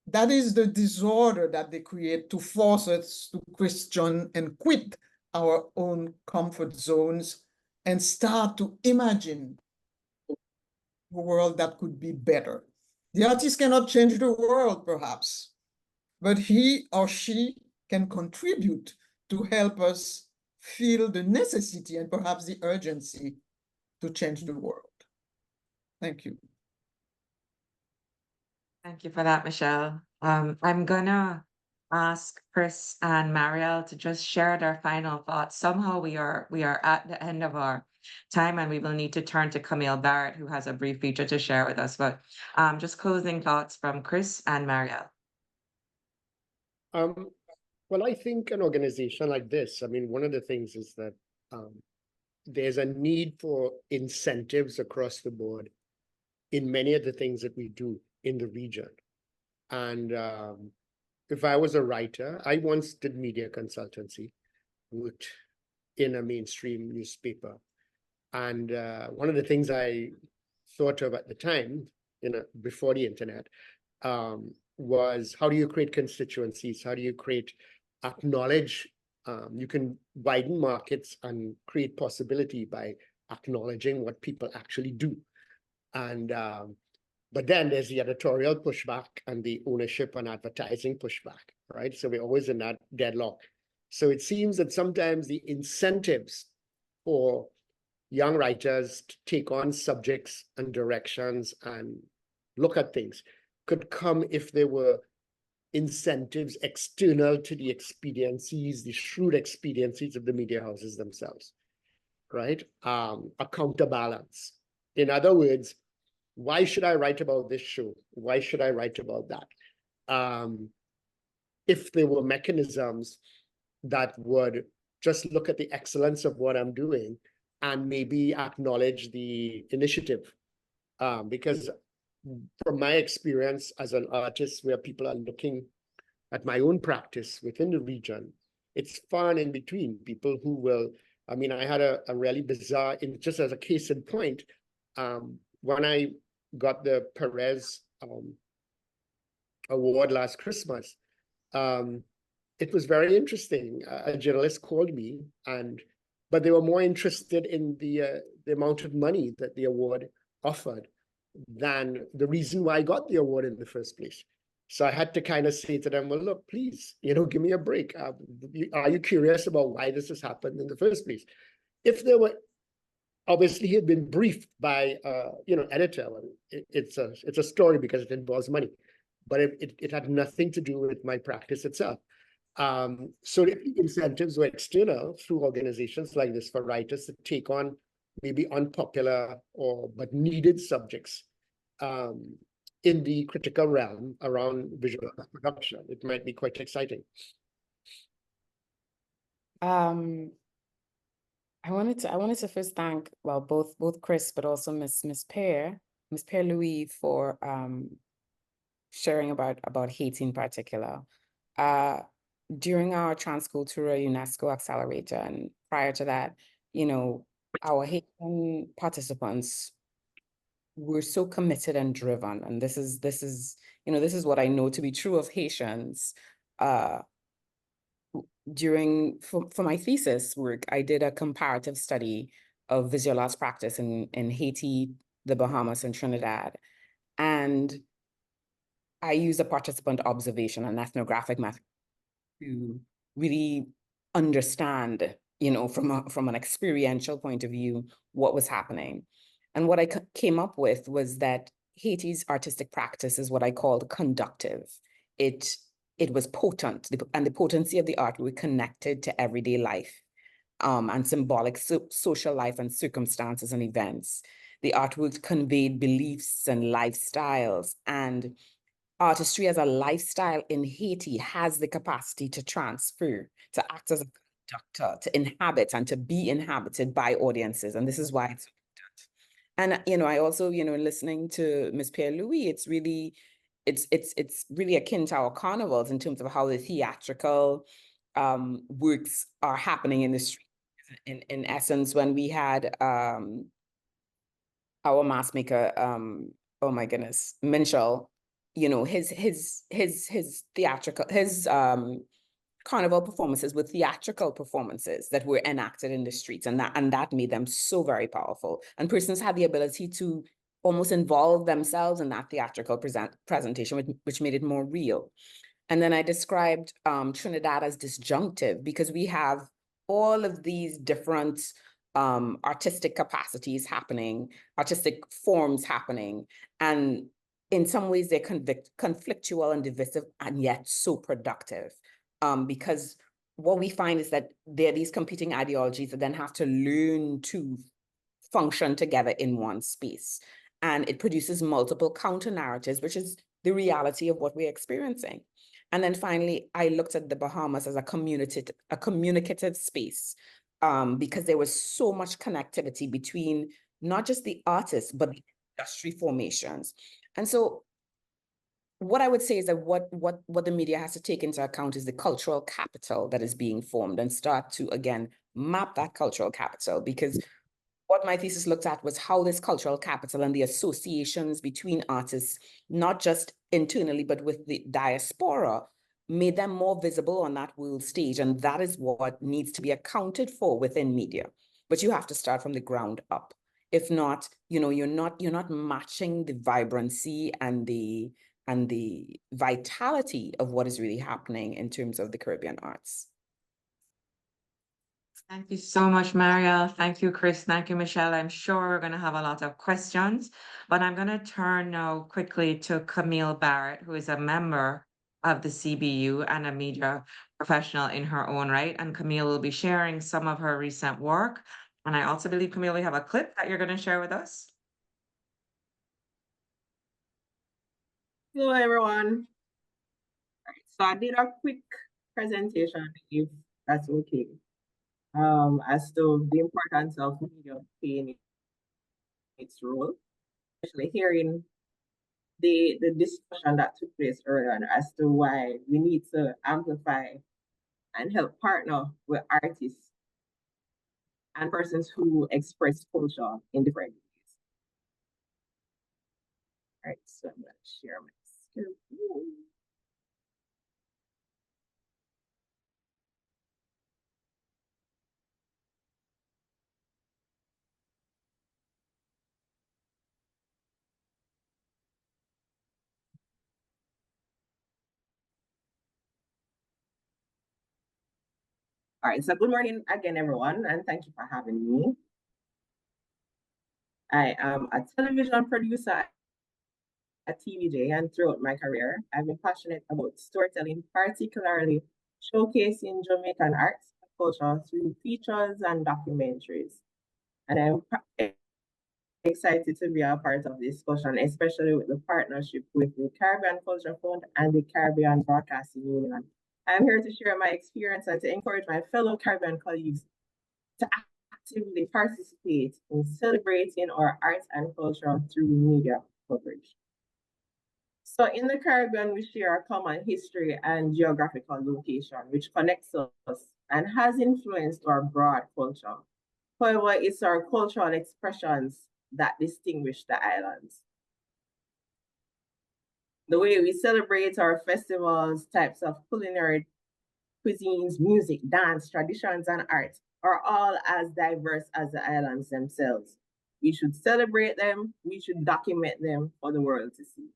that is the disorder that they create to force us to question and quit our own comfort zones and start to imagine a world that could be better. The artist cannot change the world, perhaps, but he or she can contribute to help us feel the necessity and perhaps the urgency to change the world. Thank you. Thank you for that, Michelle. I'm gonna ask Chris and Marielle to just share their final thoughts. Somehow we are at the end of our time and we will need to turn to Camille Barrett, who has a brief feature to share with us. But just closing thoughts from Chris and Marielle. Well, I think an organization like this, I mean, one of the things is that there's a need for incentives across the board in many of the things that we do in the region. And if I was a writer, I once did media consultancy, worked in a mainstream newspaper. And one of the things I thought of at the time, before the internet, was how do you create constituencies? How do you acknowledge, you can widen markets and create possibility by acknowledging what people actually do. And but then there's the editorial pushback and the ownership and advertising pushback, right? So we're always in that deadlock. So it seems that sometimes the incentives for young writers to take on subjects and directions and look at things could come if there were incentives external to the expediencies, the shrewd expediencies of the media houses themselves, right? A counterbalance. In other words, why should I write about this show? Why should I write about that? If there were mechanisms that would just look at the excellence of what I'm doing and maybe acknowledge the initiative. Because from my experience as an artist, where people are looking at my own practice within the region, it's far and in between. People who will, I mean, I had a really bizarre, just as a case in point, when I got the Perez award last Christmas, it was very interesting. A journalist called me, but they were more interested in the amount of money that the award offered than the reason why I got the award in the first place. So I had to kind of say to them, well, look, please, give me a break. Are you curious about why this has happened in the first place? If there were, obviously he had been briefed by, editor. It's a story because it involves money, but it had nothing to do with my practice itself. So the incentives were external through organizations like this for writers to take on maybe unpopular but needed subjects in the critical realm around visual production. It might be quite exciting. I wanted to first thank, well, both Chris, but also Miss Pear Louis for sharing about Haiti in particular. During our Transcultural UNESCO Accelerator, and prior to that, our Haitian participants were so committed and driven, and this is what I know to be true of Haitians. For my thesis work, I did a comparative study of visual arts practice in Haiti, the Bahamas, and Trinidad, and I used a participant observation and ethnographic method to really understand you know, from an experiential point of view, what was happening. And what I came up with was that Haiti's artistic practice is what I called conductive. It was potent, and the potency of the art were connected to everyday life, and symbolic social life and circumstances and events. The artwork conveyed beliefs and lifestyles, and artistry as a lifestyle in Haiti has the capacity to transfer, to act as a conductor, to inhabit and to be inhabited by audiences. And this is why it's important. And, you know, I also, you know, listening to Ms. Pierre-Louis, it's really akin to our carnivals in terms of how the theatrical works are happening in the street. In essence, when we had our mask maker, oh my goodness, Minshall, you know, his theatrical, his carnival performances were theatrical performances that were enacted in the streets, and that made them so very powerful. And persons had the ability to almost involve themselves in that theatrical presentation, which made it more real. And then I described Trinidad as disjunctive, because we have all of these different artistic capacities happening, artistic forms happening, and in some ways they're conflictual and divisive, and yet so productive. Because what we find is that there are these competing ideologies that then have to learn to function together in one space. And it produces multiple counter narratives, which is the reality of what we're experiencing. And then finally, I looked at the Bahamas as a communicative space, because there was so much connectivity between not just the artists, but the industry formations. And so what I would say is that what the media has to take into account is the cultural capital that is being formed, and start to, again, map that cultural capital, because what my thesis looked at was how this cultural capital and the associations between artists, not just internally, but with the diaspora, made them more visible on that world stage. And that is what needs to be accounted for within media. But you have to start from the ground up. If not, you know, you're not matching the vibrancy and the vitality of what is really happening in terms of the Caribbean arts. Thank you so much, Marielle. Thank you, Chris. Thank you, Michelle. I'm sure we're going to have a lot of questions, but I'm going to turn now quickly to Camille Barrett, who is a member of the CBU and a media professional in her own right. And Camille will be sharing some of her recent work. And I also believe, Camille, we have a clip that you're going to share with us. Hello, everyone. So I did a quick presentation, if that's okay, as to the importance of media playing its role, especially hearing the discussion that took place earlier on as to why we need to amplify and help partner with artists and persons who express culture in different ways. All right, so I'm going to share my screen. All right, so good morning again, everyone, and thank you for having me. I am a television producer at TVJ, and throughout my career, I've been passionate about storytelling, particularly showcasing Jamaican arts and culture through features and documentaries. And I'm excited to be a part of this discussion, especially with the partnership with the Caribbean Culture Fund and the Caribbean Broadcasting Union. I'm here to share my experience and to encourage my fellow Caribbean colleagues to actively participate in celebrating our arts and culture through media coverage. So in the Caribbean, we share a common history and geographical location, which connects us and has influenced our broad culture. However, it's our cultural expressions that distinguish the islands. The way we celebrate our festivals, types of culinary cuisines, music, dance, traditions, and art are all as diverse as the islands themselves. We should celebrate them, we should document them for the world to see.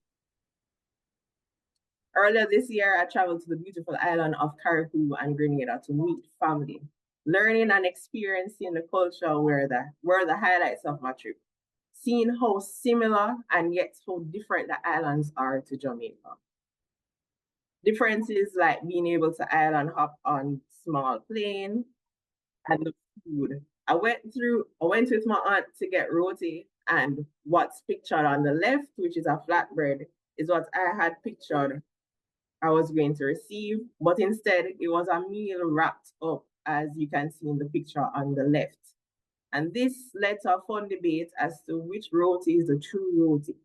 Earlier this year, I traveled to the beautiful island of Carriacou and Grenada to meet family. Learning and experiencing the culture were the highlights of my trip. Seeing how similar and yet how different the islands are to Jamaica. Differences like being able to island hop on small plane and the food. I went with my aunt to get roti, and what's pictured on the left, which is a flatbread, is what I had pictured I was going to receive, but instead it was a meal wrapped up, as you can see in the picture on the left. And this led to a fun debate as to which roti is the true roti.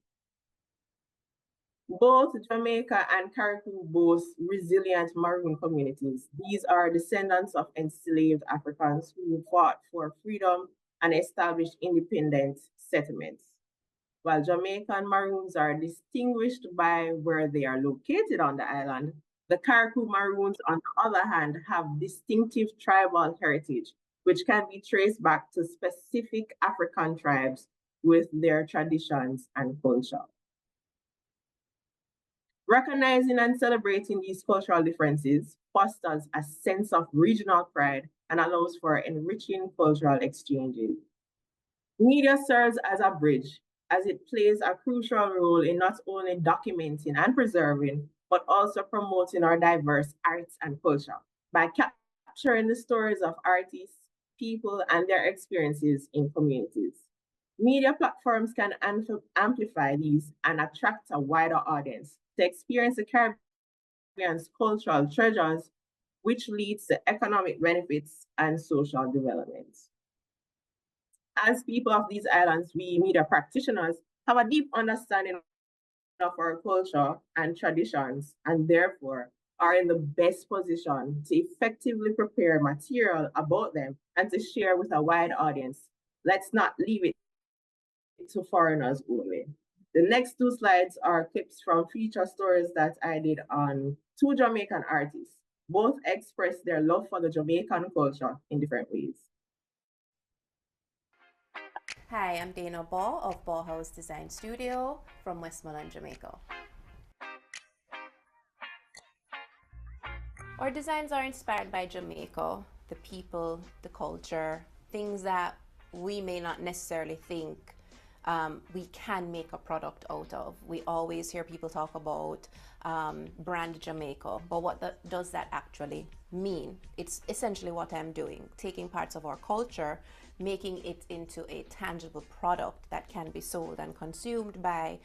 Both Jamaica and Caribbean boast resilient maroon communities. These are descendants of enslaved Africans who fought for freedom and established independent settlements. While Jamaican Maroons are distinguished by where they are located on the island, the Caribbean Maroons, on the other hand, have distinctive tribal heritage, which can be traced back to specific African tribes with their traditions and culture. Recognizing and celebrating these cultural differences fosters a sense of regional pride and allows for enriching cultural exchanges. Media serves as a bridge, as it plays a crucial role in not only documenting and preserving, but also promoting our diverse arts and culture by capturing the stories of artists, people, and their experiences in communities. Media platforms can amplify these and attract a wider audience to experience the Caribbean's cultural treasures, which leads to economic benefits and social development. As people of these islands, we media practitioners have a deep understanding of our culture and traditions, and therefore are in the best position to effectively prepare material about them and to share with a wide audience. Let's not leave it to foreigners only. The next two slides are clips from feature stories that I did on two Jamaican artists. Both express their love for the Jamaican culture in different ways. Hi, I'm Dana Ball of Ball House Design Studio from Westmoreland, Jamaica. Our designs are inspired by Jamaica, the people, the culture, things that we may not necessarily think we can make a product out of. We always hear people talk about brand Jamaica, but what does that actually mean? It's essentially what I'm doing, taking parts of our culture, making it into a tangible product that can be sold and consumed by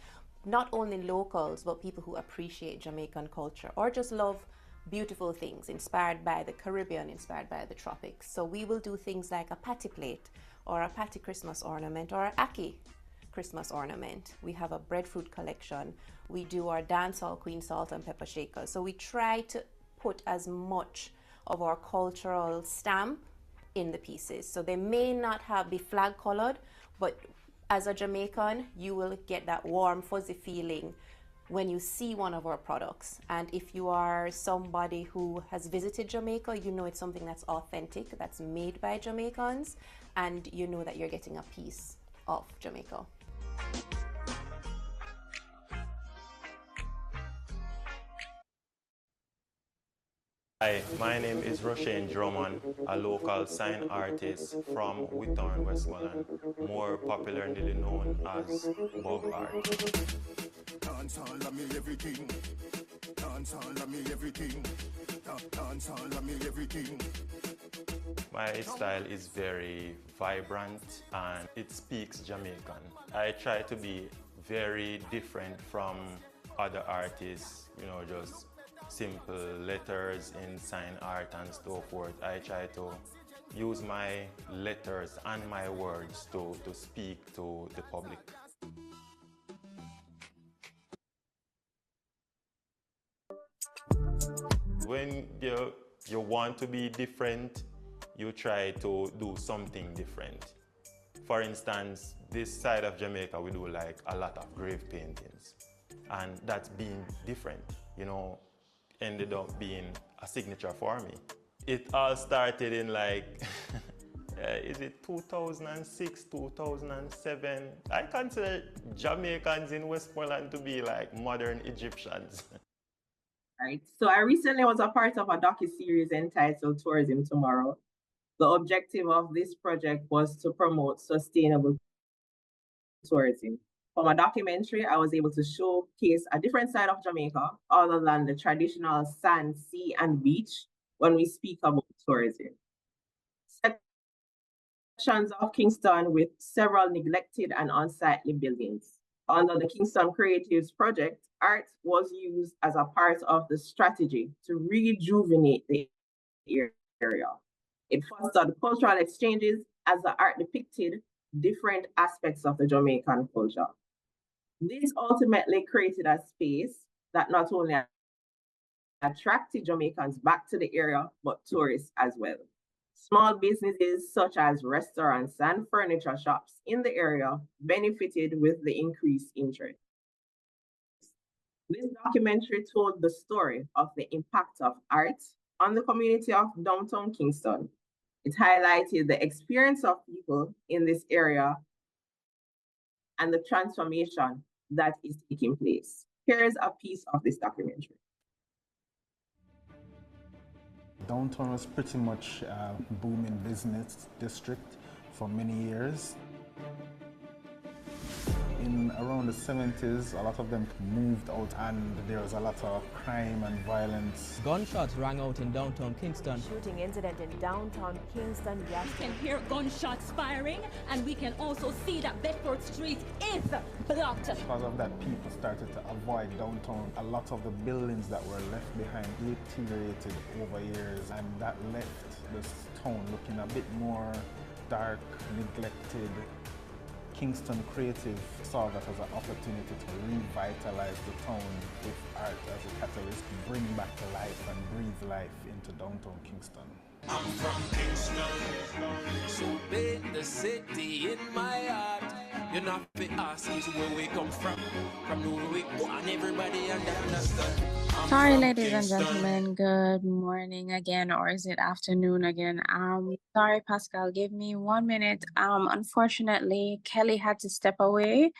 not only locals, but people who appreciate Jamaican culture or just love beautiful things inspired by the Caribbean, inspired by the tropics. So we will do things like a patty plate or a patty Christmas ornament or an ackee Christmas ornament. We have a breadfruit collection. We do our dancehall queen salt and pepper shakers. So we try to put as much of our cultural stamp in the pieces. So they may not be flag colored, but as a Jamaican, you will get that warm, fuzzy feeling when you see one of our products. And if you are somebody who has visited Jamaica, you know it's something that's authentic, that's made by Jamaicans, and you know that you're getting a piece of Jamaica. Hi, my name is Roshane Drummond, a local sign artist from Whitthorne, Westmoreland, more popularly known as Bug Art. Dancehall love me everything. Dancehall love me everything. Dancehall love me everything. My style is very vibrant and it speaks Jamaican. I try to be very different from other artists, just simple letters in sign art and so forth. I try to use my letters and my words to speak to the public. When you want to be different, you try to do something different. For instance, this side of Jamaica, we do like a lot of grave paintings. And that's being different, ended up being a signature for me. It all started in is it 2006, 2007? I consider Jamaicans in Westmoreland to be like modern Egyptians. Right. So I recently was a part of a docu-series entitled Tourism Tomorrow. The objective of this project was to promote sustainable tourism. From a documentary, I was able to showcase a different side of Jamaica other than the traditional sand, sea, and beach when we speak about tourism. Sections of Kingston with several neglected and unsightly buildings. Under the Kingston Creatives Project, art was used as a part of the strategy to rejuvenate the area. It fostered cultural exchanges as the art depicted different aspects of the Jamaican culture. This ultimately created a space that not only attracted Jamaicans back to the area, but tourists as well. Small businesses such as restaurants and furniture shops in the area benefited with the increased interest. This documentary told the story of the impact of art on the community of downtown Kingston. It highlighted the experience of people in this area and the transformation that is taking place. Here's a piece of this documentary. Downtown was pretty much a booming business district for many years. In around the 70s, a lot of them moved out and there was a lot of crime and violence. Gunshots rang out in downtown Kingston. Shooting incident in downtown Kingston yesterday. We can hear gunshots firing, and we can also see that Bedford Street is blocked. Because of that, people started to avoid downtown. A lot of the buildings that were left behind deteriorated over years, and that left this town looking a bit more dark, neglected. Kingston Creative saw that as an opportunity to revitalize the town with art as a catalyst, bring back to life and breathe life into downtown Kingston. I'm from Kingston, so big the city in my heart. You're not fit us, is where we come from where we go, and everybody understand. Sorry, ladies and gentlemen, good morning again, or is it afternoon again? Sorry, Pascal, give me 1 minute. Unfortunately, Kelly had to step away.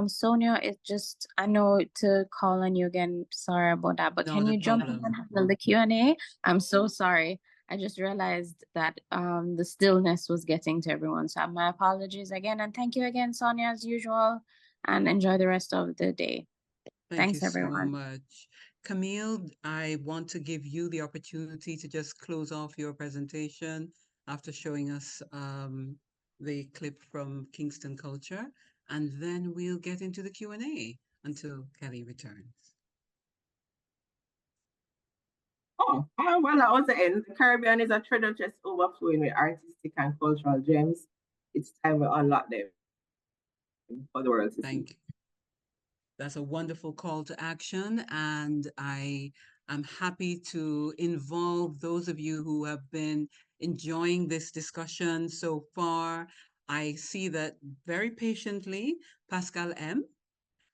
Sonia, it just, I know to call on you again, sorry about that, but can Not a you jump in problem. and handle the Q&A? I'm so sorry. I just realized that the stillness was getting to everyone. So my apologies again, and thank you again, Sonia, as usual, and enjoy the rest of the day. Thank Thanks, you everyone. so much. Camille, I want to give you the opportunity to just close off your presentation after showing us the clip from Kingston Culture, and then we'll get into the Q&A until Kelly returns. Well, that was the end. The Caribbean is a treasure chest overflowing with artistic and cultural gems. It's time we unlock them for the world to see. Thank you. That's a wonderful call to action, and I am happy to involve those of you who have been enjoying this discussion so far. I see that very patiently, Pascal M.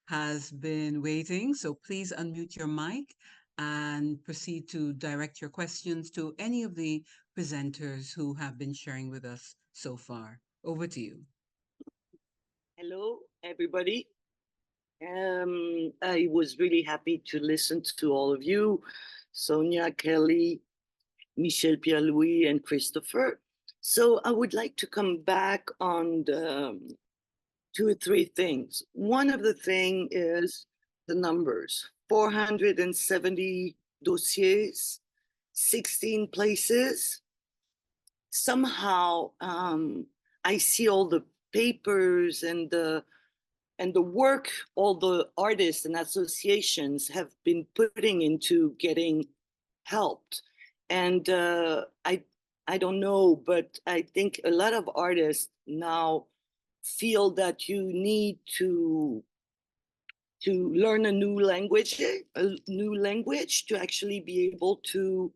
has been waiting, so please unmute your mic and proceed to direct your questions to any of the presenters who have been sharing with us so far. Over to you. Hello, everybody. I was really happy to listen to all of you, Sonia, Kelly, Michel, Pierre-Louis, and Christopher. So I would like to come back on the 2 or 3 things. One of the things is the numbers. 470 dossiers, 16 places. Somehow I see all the papers and the work all the artists and associations have been putting into getting helped. And I don't know, but I think a lot of artists now feel that you need to learn a new language to actually be able to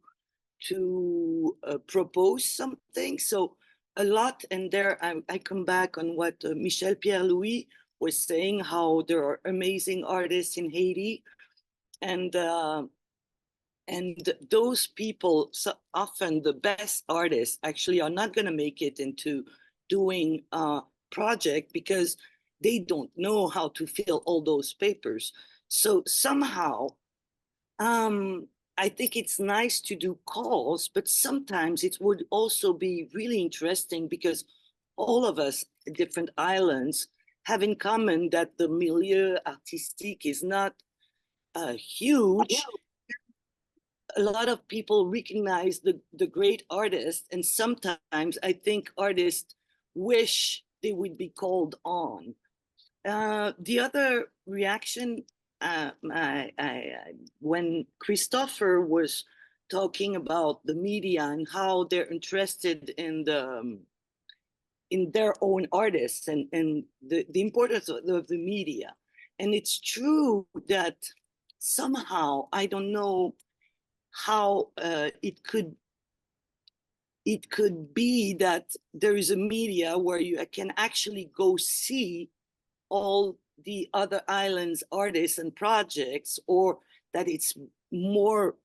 propose something. So a lot, and there I come back on what Michel Pierre-Louis was saying, how there are amazing artists in Haiti, and those people, so often the best artists actually are not going to make it into doing a project because they don't know how to fill all those papers. So somehow I think it's nice to do calls, but sometimes it would also be really interesting because all of us, different islands, have in common that the milieu artistique is not huge. A lot of people recognize the great artists, and sometimes I think artists wish they would be called on. The other reaction, when Christopher was talking about the media and how they're interested in their own artists and the importance of the media. And it's true that somehow, I don't know how it could be that there is a media where you can actually go see all the other islands artists and projects, or that it's more,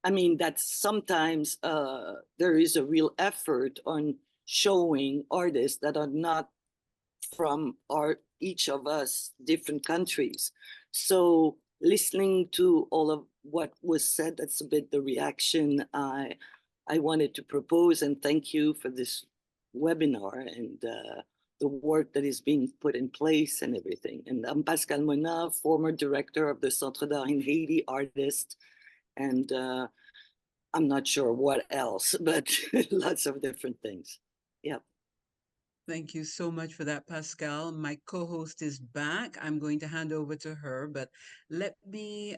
I mean, that sometimes there is a real effort on showing artists that are not from each of us different countries. So listening to all of what was said, that's a bit the reaction I wanted to propose, and thank you for this webinar and the work that is being put in place and everything. And I'm Pascal Mona, former director of the Centre d'Art in Haiti, artist, and I'm not sure what else, but lots of different things. Yeah. Thank you so much for that, Pascal. My co-host is back. I'm going to hand over to her, but let me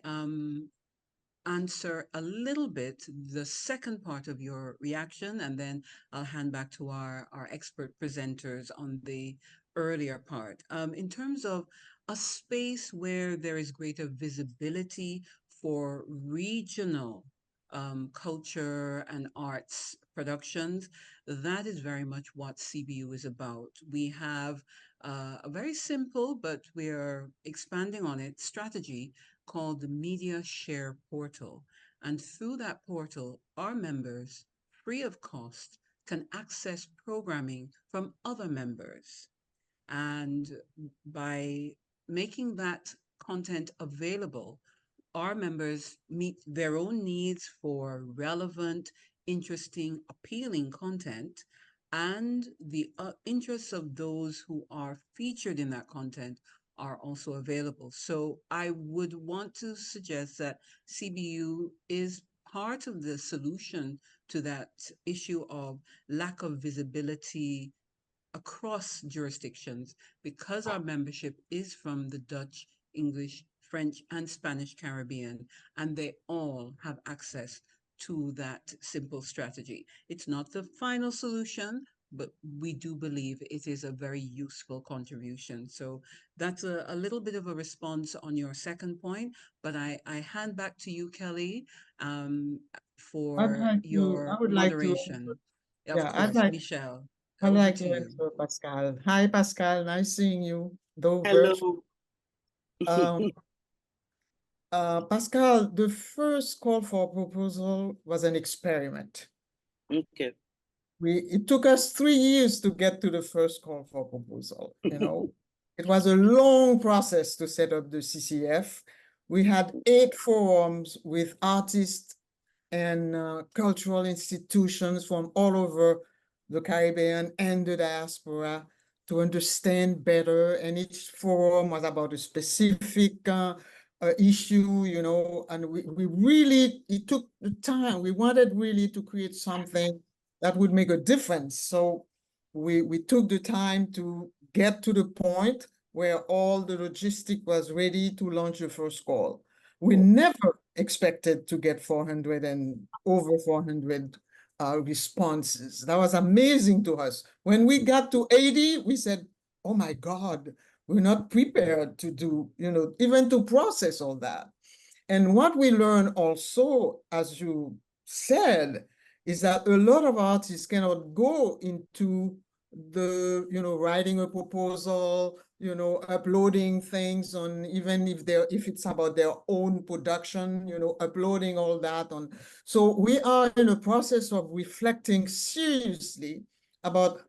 answer a little bit the second part of your reaction, and then I'll hand back to our expert presenters on the earlier part. In terms of a space where there is greater visibility for regional culture and arts productions, that is very much what CBU is about. We have a very simple, but we are expanding on it, strategy called the Media Share Portal. And through that portal, our members, free of cost, can access programming from other members. And by making that content available, our members meet their own needs for relevant, interesting, appealing content, and the interests of those who are featured in that content are also available. So I would want to suggest that CBU is part of the solution to that issue of lack of visibility across jurisdictions, because our membership is from the Dutch, English, French, and Spanish Caribbean, and they all have access to that simple strategy. It's not the final solution, but we do believe it is a very useful contribution. So that's a little bit of a response on your second point, but I hand back to you, Kelly, for your moderation. Of course, Michelle. I'd Over like to to you. answer Pascal. Hi, Pascal. Nice seeing you. Though Hello. Pascal, the first call for proposal was an experiment. Okay. It took us 3 years to get to the first call for proposal. You know, it was a long process to set up the CCF. We had 8 forums with artists and cultural institutions from all over the Caribbean and the diaspora to understand better. And each forum was about a specific issue, you know, and we really, it took the time. We wanted really to create something that would make a difference. So we took the time to get to the point where all the logistic was ready to launch the first call. We never expected to get 400 and over 400 responses. That was amazing to us. When we got to 80, we said, oh my God, we're not prepared to do, you know, even to process all that. And what we learned also, as you said, is that a lot of artists cannot go into the, you know, writing a proposal, you know, uploading things on, even if it's about their own production, you know, uploading all that on. So we are in a process of reflecting seriously about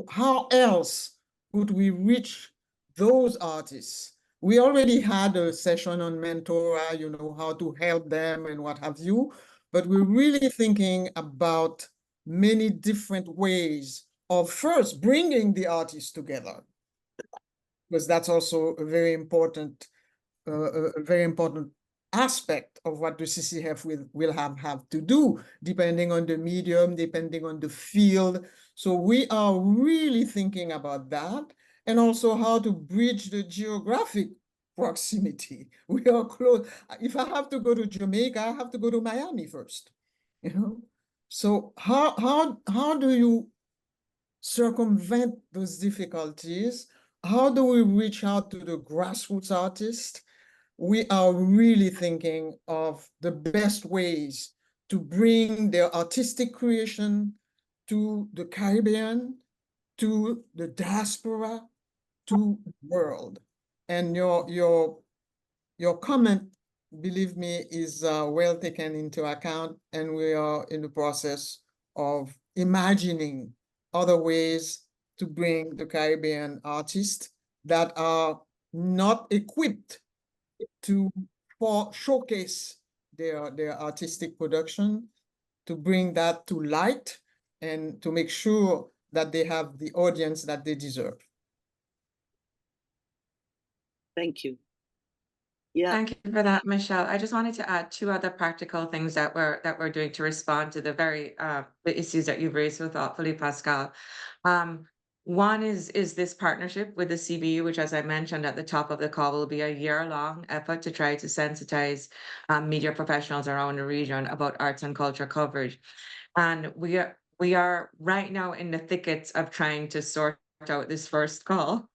how else would we reach those artists We already had a session on Mentora, you know, how to help them and what have you, but we're really thinking about many different ways of first bringing the artists together, because that's also a very important aspect of what the CCF will have to do, depending on the medium, depending on the field. So we are really thinking about that, and also how to bridge the geographic proximity. We are close. If I have to go to Jamaica, I have to go to Miami first, you know? So how do you circumvent those difficulties? How do we reach out to the grassroots artists? We are really thinking of the best ways to bring their artistic creation to the Caribbean, to the diaspora, to the world. And your comment, believe me, is well taken into account, and we are in the process of imagining other ways to bring the Caribbean artists that are not equipped to showcase their artistic production, to bring that to light and to make sure that they have the audience that they deserve. Thank you. Yeah. Thank you for that, Michelle. I just wanted to add two other practical things that we're doing to respond to the the issues that you've raised so thoughtfully, Pascal. One is this partnership with the CBU, which, as I mentioned at the top of the call, will be a year-long effort to try to sensitize media professionals around the region about arts and culture coverage. And we are right now in the thickets of trying to sort out this first call.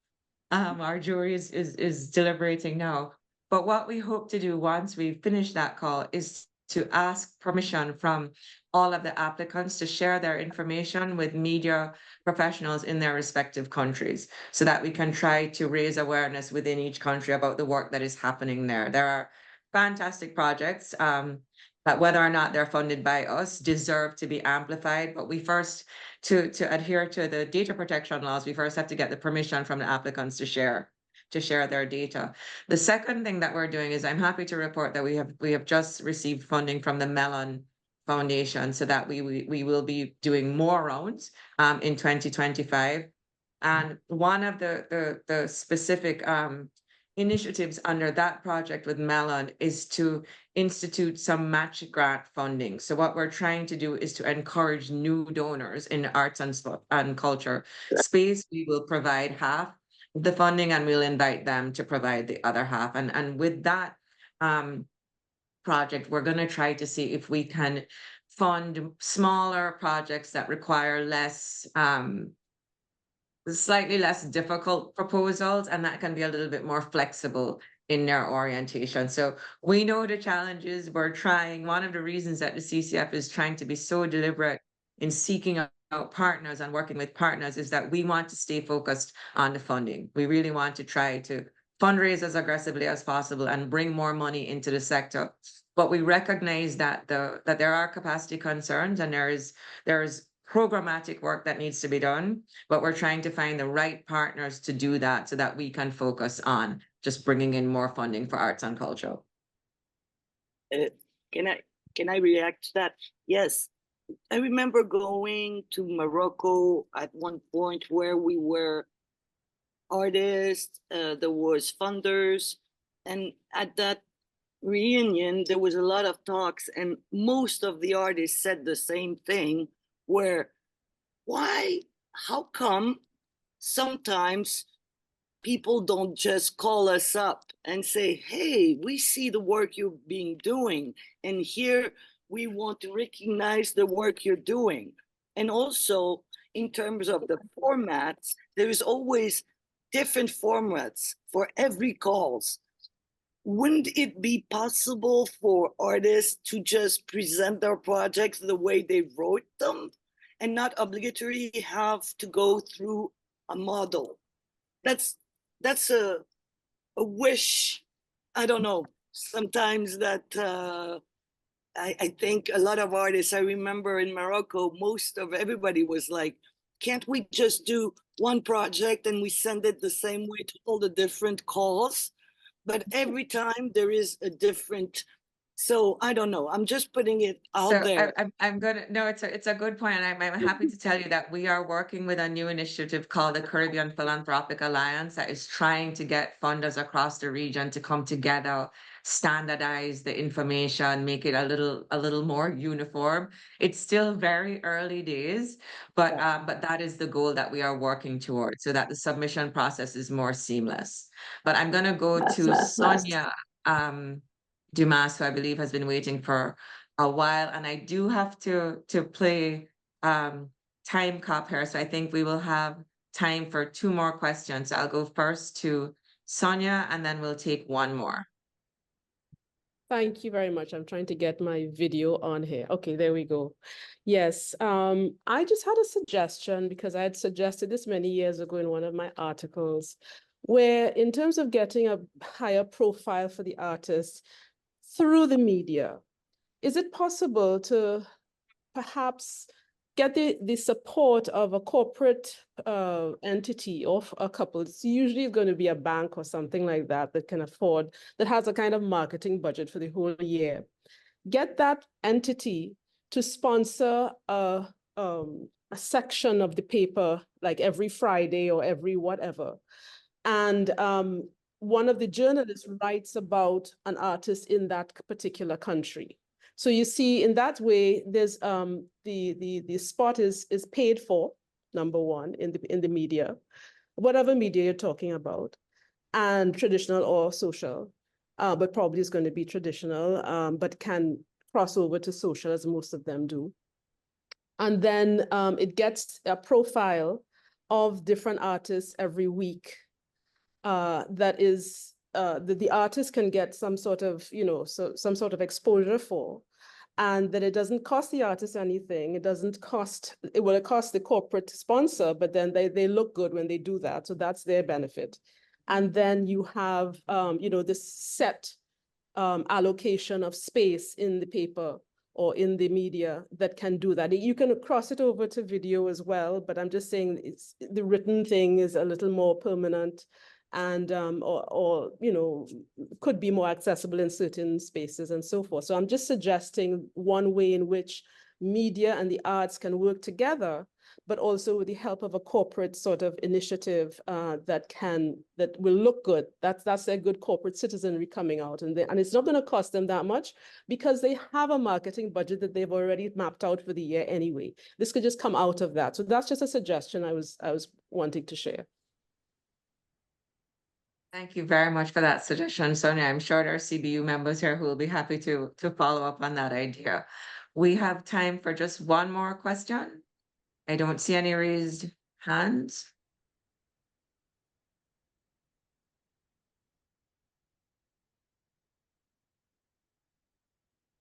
Our jury is deliberating now. But what we hope to do once we finish that call is to ask permission from all of the applicants to share their information with media professionals in their respective countries, so that we can try to raise awareness within each country about the work that is happening there. There are fantastic projects that, whether or not they're funded by us, deserve to be amplified. But we first, to adhere to the data protection laws, we first have to get the permission from the applicants to share their data. The second thing that we're doing is, I'm happy to report that we have just received funding from the Mellon Foundation, so that we will be doing more rounds in 2025. And one of the specific initiatives under that project with Mellon is to institute some match grant funding. So what we're trying to do is to encourage new donors in arts and culture space. We will provide half the funding, and we'll invite them to provide the other half. And with that project, we're going to try to see if we can fund smaller projects that require slightly less difficult proposals, and that can be a little bit more flexible in their orientation. So we know the challenges. We're trying. One of the reasons that the CCF is trying to be so deliberate in seeking out partners and working with partners is that we want to stay focused on the funding. We really want to try to fundraise as aggressively as possible and bring more money into the sector. But we recognize that that there are capacity concerns, and there is programmatic work that needs to be done, but we're trying to find the right partners to do that, so that we can focus on just bringing in more funding for arts and culture. Can I react to that? Yes. I remember going to Morocco at one point where we were artists, there was funders, and at that reunion, there was a lot of talks, and most of the artists said the same thing, where how come sometimes people don't just call us up and say, hey, we see the work you're doing, and here we want to recognize the work you're doing. And also, in terms of the formats, there's always different formats for every calls. Wouldn't it be possible for artists to just present their projects the way they wrote them and not obligatory have to go through a model? That's a wish. I don't know. Sometimes that I think a lot of artists, I remember in Morocco, most of everybody was like, can't we just do one project and we send it the same way to all the different calls? but every time there is a different. So I don't know. I'm just putting it out So there. I'm gonna, no, it's a good point. And I'm happy to tell you that we are working with a new initiative called the Caribbean Philanthropic Alliance that is trying to get funders across the region to come together, standardize the information, make it a little more uniform. It's still very early days, but that is the goal that we are working towards, so that the submission process is more seamless. But I'm gonna go to Sonia Dumas, who I believe has been waiting for a while, and I do have to play time cop here, so I think we will have time for 2 more questions. I'll go first to Sonia, and then we'll take 1 more. Thank you very much. I'm trying to get my video on here. Okay, there we go. Yes, I just had a suggestion because I had suggested this many years ago in one of my articles, where in terms of getting a higher profile for the artist through the media, is it possible to perhaps get the support of a corporate entity of a couple? It's usually going to be a bank or something like that that can afford, that has a kind of marketing budget for the whole year. Get that entity to sponsor a section of the paper, like every Friday or every whatever. And one of the journalists writes about an artist in that particular country. So you see, in that way, there's the spot is paid for, number one, in the media, whatever media you're talking about, and traditional or social, but probably it's going to be traditional, but can cross over to social, as most of them do. And then it gets a profile of different artists every week. That is the artist can get some sort of, some sort of exposure for, and that it doesn't cost the artist anything. It doesn't cost, it costs the corporate sponsor, but then they look good when they do that. So that's their benefit. And then you have, this set allocation of space in the paper or in the media that can do that. You can cross it over to video as well, but I'm just saying the written thing is a little more permanent and or could be more accessible in certain spaces and so forth. So I'm just suggesting one way in which media and the arts can work together, but also with the help of a corporate sort of initiative that will look good. That's a good corporate citizenry coming out, and it's not going to cost them that much because they have a marketing budget that they've already mapped out for the year anyway. This could just come out of that. So that's just a suggestion I was wanting to share. Thank you very much for that suggestion, Sonia. I'm sure there are CBU members here who will be happy to follow up on that idea. We have time for just 1 more question. I don't see any raised hands.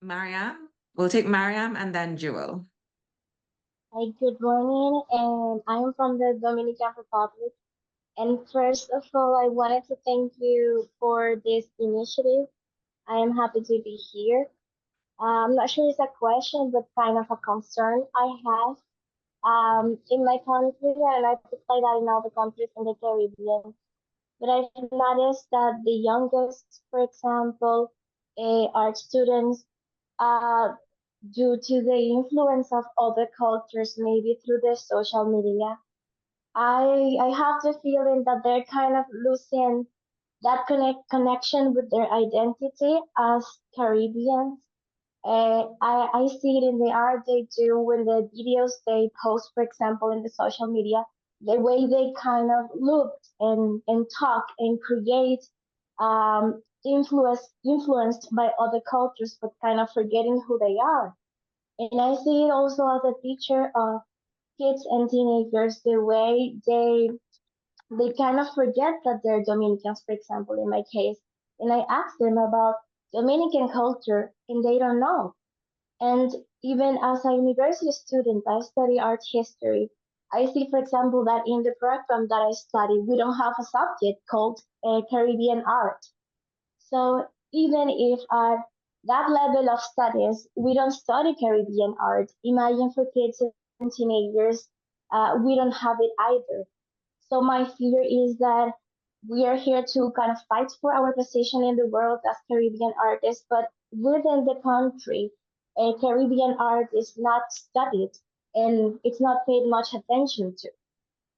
Mariam, we'll take Mariam and then Jewel. Hi, good morning, and I'm from the Dominican Republic. And first of all, I wanted to thank you for this initiative. I am happy to be here. I'm not sure it's a question, but kind of a concern I have. In my country, and I could say that in other countries in the Caribbean, but I've noticed that the youngest, for example, are students, due to the influence of other cultures, maybe through the social media. I have the feeling that they're kind of losing that connection with their identity as Caribbeans. I see it in the art they do, in the videos they post, for example, in the social media, the way they kind of look and talk and create, influenced by other cultures, but kind of forgetting who they are. And I see it also as a teacher of kids and teenagers, the way they kind of forget that they're Dominicans, for example, in my case. And I ask them about Dominican culture, and they don't know. And even as a university student, I study art history. I see, for example, that in the program that I study, we don't have a subject called Caribbean art. So even if at that level of studies, we don't study Caribbean art, imagine for kids and teenagers, we don't have it either. So my fear is that we are here to kind of fight for our position in the world as Caribbean artists, but within the country, a Caribbean art is not studied and it's not paid much attention to.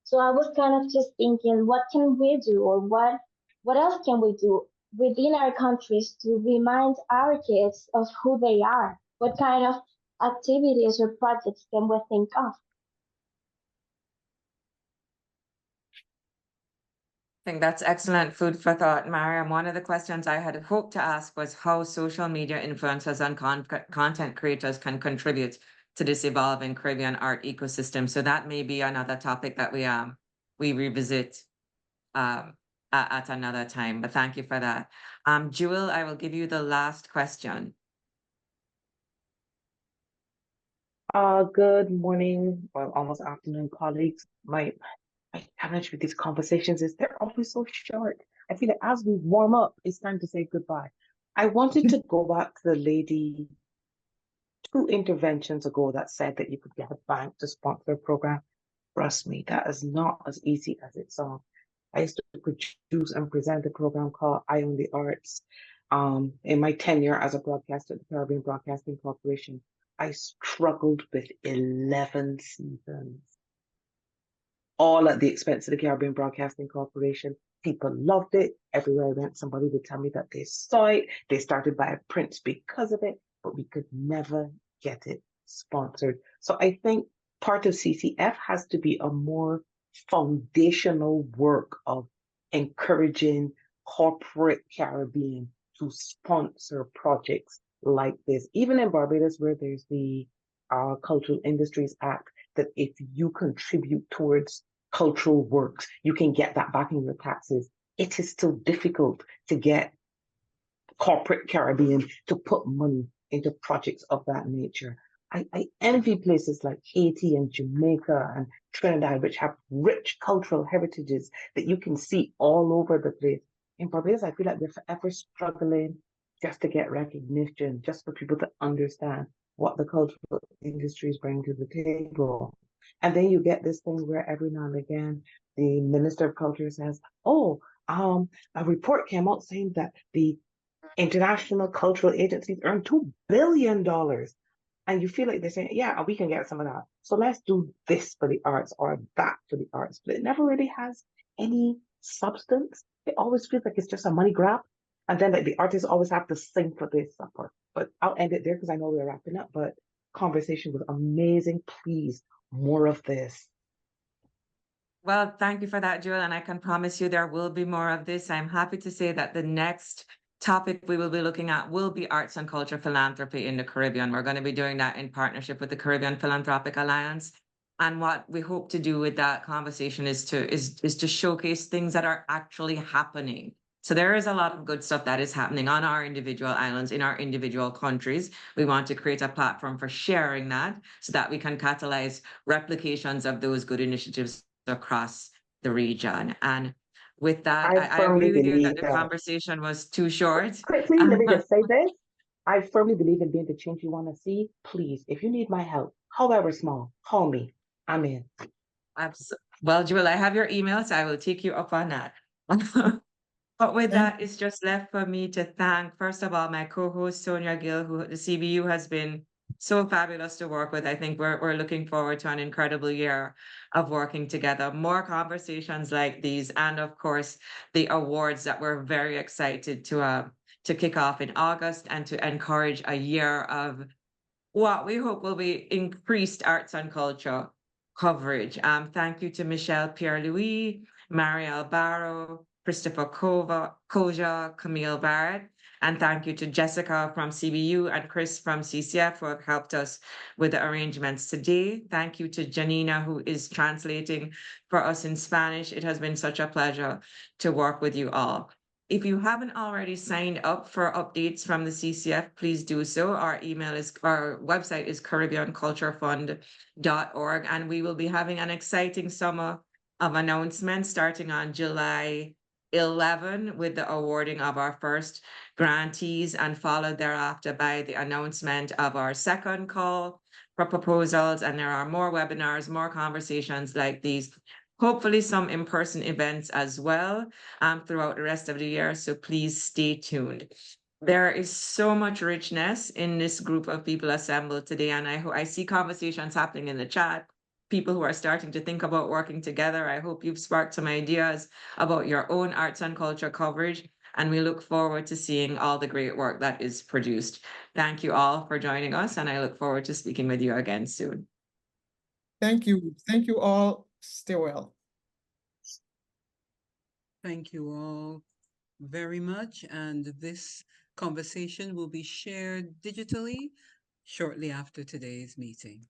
So I was kind of just thinking, what can we do, or what else can we do within our countries to remind our kids of who they are? What kind of activities or projects can we think of? I think that's excellent food for thought, Mariam. One of the questions I had hoped to ask was how social media influencers and content creators can contribute to this evolving Caribbean art ecosystem. So that may be another topic that we revisit at another time. But thank you for that. Jewel, I will give you the last question. Good morning, well, almost afternoon, colleagues. My challenge with these conversations is they're always so short. I feel like as we warm up, it's time to say goodbye. I wanted to go back to the lady 2 interventions ago that said that you could get a bank to sponsor a program. Trust me, that is not as easy as it sounds. I used to produce and present a program called Eye on the Arts. In my tenure as a broadcaster at the Caribbean Broadcasting Corporation, I struggled with 11 seasons, all at the expense of the Caribbean Broadcasting Corporation. People loved it. Everywhere I went, somebody would tell me that they saw it. They started buying prints because of it, but we could never get it sponsored. So I think part of CCF has to be a more foundational work of encouraging corporate Caribbean to sponsor projects like this. Even in Barbados, where there's the Cultural Industries Act, that if you contribute towards cultural works, you can get that back in your taxes. It is still difficult to get corporate Caribbean to put money into projects of that nature. I envy places like Haiti and Jamaica and Trinidad, which have rich cultural heritages that you can see all over the place. In Barbados, I feel like we're forever struggling just to get recognition, just for people to understand what the cultural industries bring to the table. And then you get this thing where every now and again, the Minister of Culture says, oh, a report came out saying that the international cultural agencies earn $2 billion. And you feel like they're saying, yeah, we can get some of that. So let's do this for the arts or that for the arts. But it never really has any substance. It always feels like it's just a money grab. And then like, the artists always have to sing for this supper. But I'll end it there because I know we're wrapping up. But conversation was amazing. Please, more of this. Well, thank you for that, Jewel. And I can promise you there will be more of this. I'm happy to say that the next topic we will be looking at will be arts and culture philanthropy in the Caribbean. We're going to be doing that in partnership with the Caribbean Philanthropic Alliance. And what we hope to do with that conversation is to showcase things that are actually happening. So there is a lot of good stuff that is happening on our individual islands, in our individual countries. We want to create a platform for sharing that so that we can catalyze replications of those good initiatives across the region. And with that, I agree with you that the conversation was too short. Quickly, let me just say this. I firmly believe in being the change you want to see. Please, if you need my help, however small, call me. I'm in. Well, Jewel, I have your email, so I will take you up on that. But with that, it's just left for me to thank, first of all, my co-host, Sonia Gill, who the CBU has been so fabulous to work with. I think we're looking forward to an incredible year of working together. More conversations like these, and of course, the awards that we're very excited to kick off in August and to encourage a year of what we hope will be increased arts and culture coverage. Thank you to Michelle Pierre-Louis, Marielle Barrow, Christopher Koja, Camille Barrett, and thank you to Jessica from CBU and Chris from CCF who have helped us with the arrangements today. Thank you to Janina, who is translating for us in Spanish. It has been such a pleasure to work with you all. If you haven't already signed up for updates from the CCF, please do so. Our website is CaribbeanCultureFund.org, and we will be having an exciting summer of announcements starting on July 11 with the awarding of our first grantees, and followed thereafter by the announcement of our second call for proposals. And there are more webinars, more conversations like these hopefully some in-person events as well throughout the rest of the year. So please stay tuned. There is so much richness in this group of people assembled today, and I see conversations happening in the chat. People who are starting to think about working together. I hope you've sparked some ideas about your own arts and culture coverage, and we look forward to seeing all the great work that is produced. Thank you all for joining us, and I look forward to speaking with you again soon. Thank you. Thank you all. Stay well. Thank you all very much. And this conversation will be shared digitally shortly after today's meeting.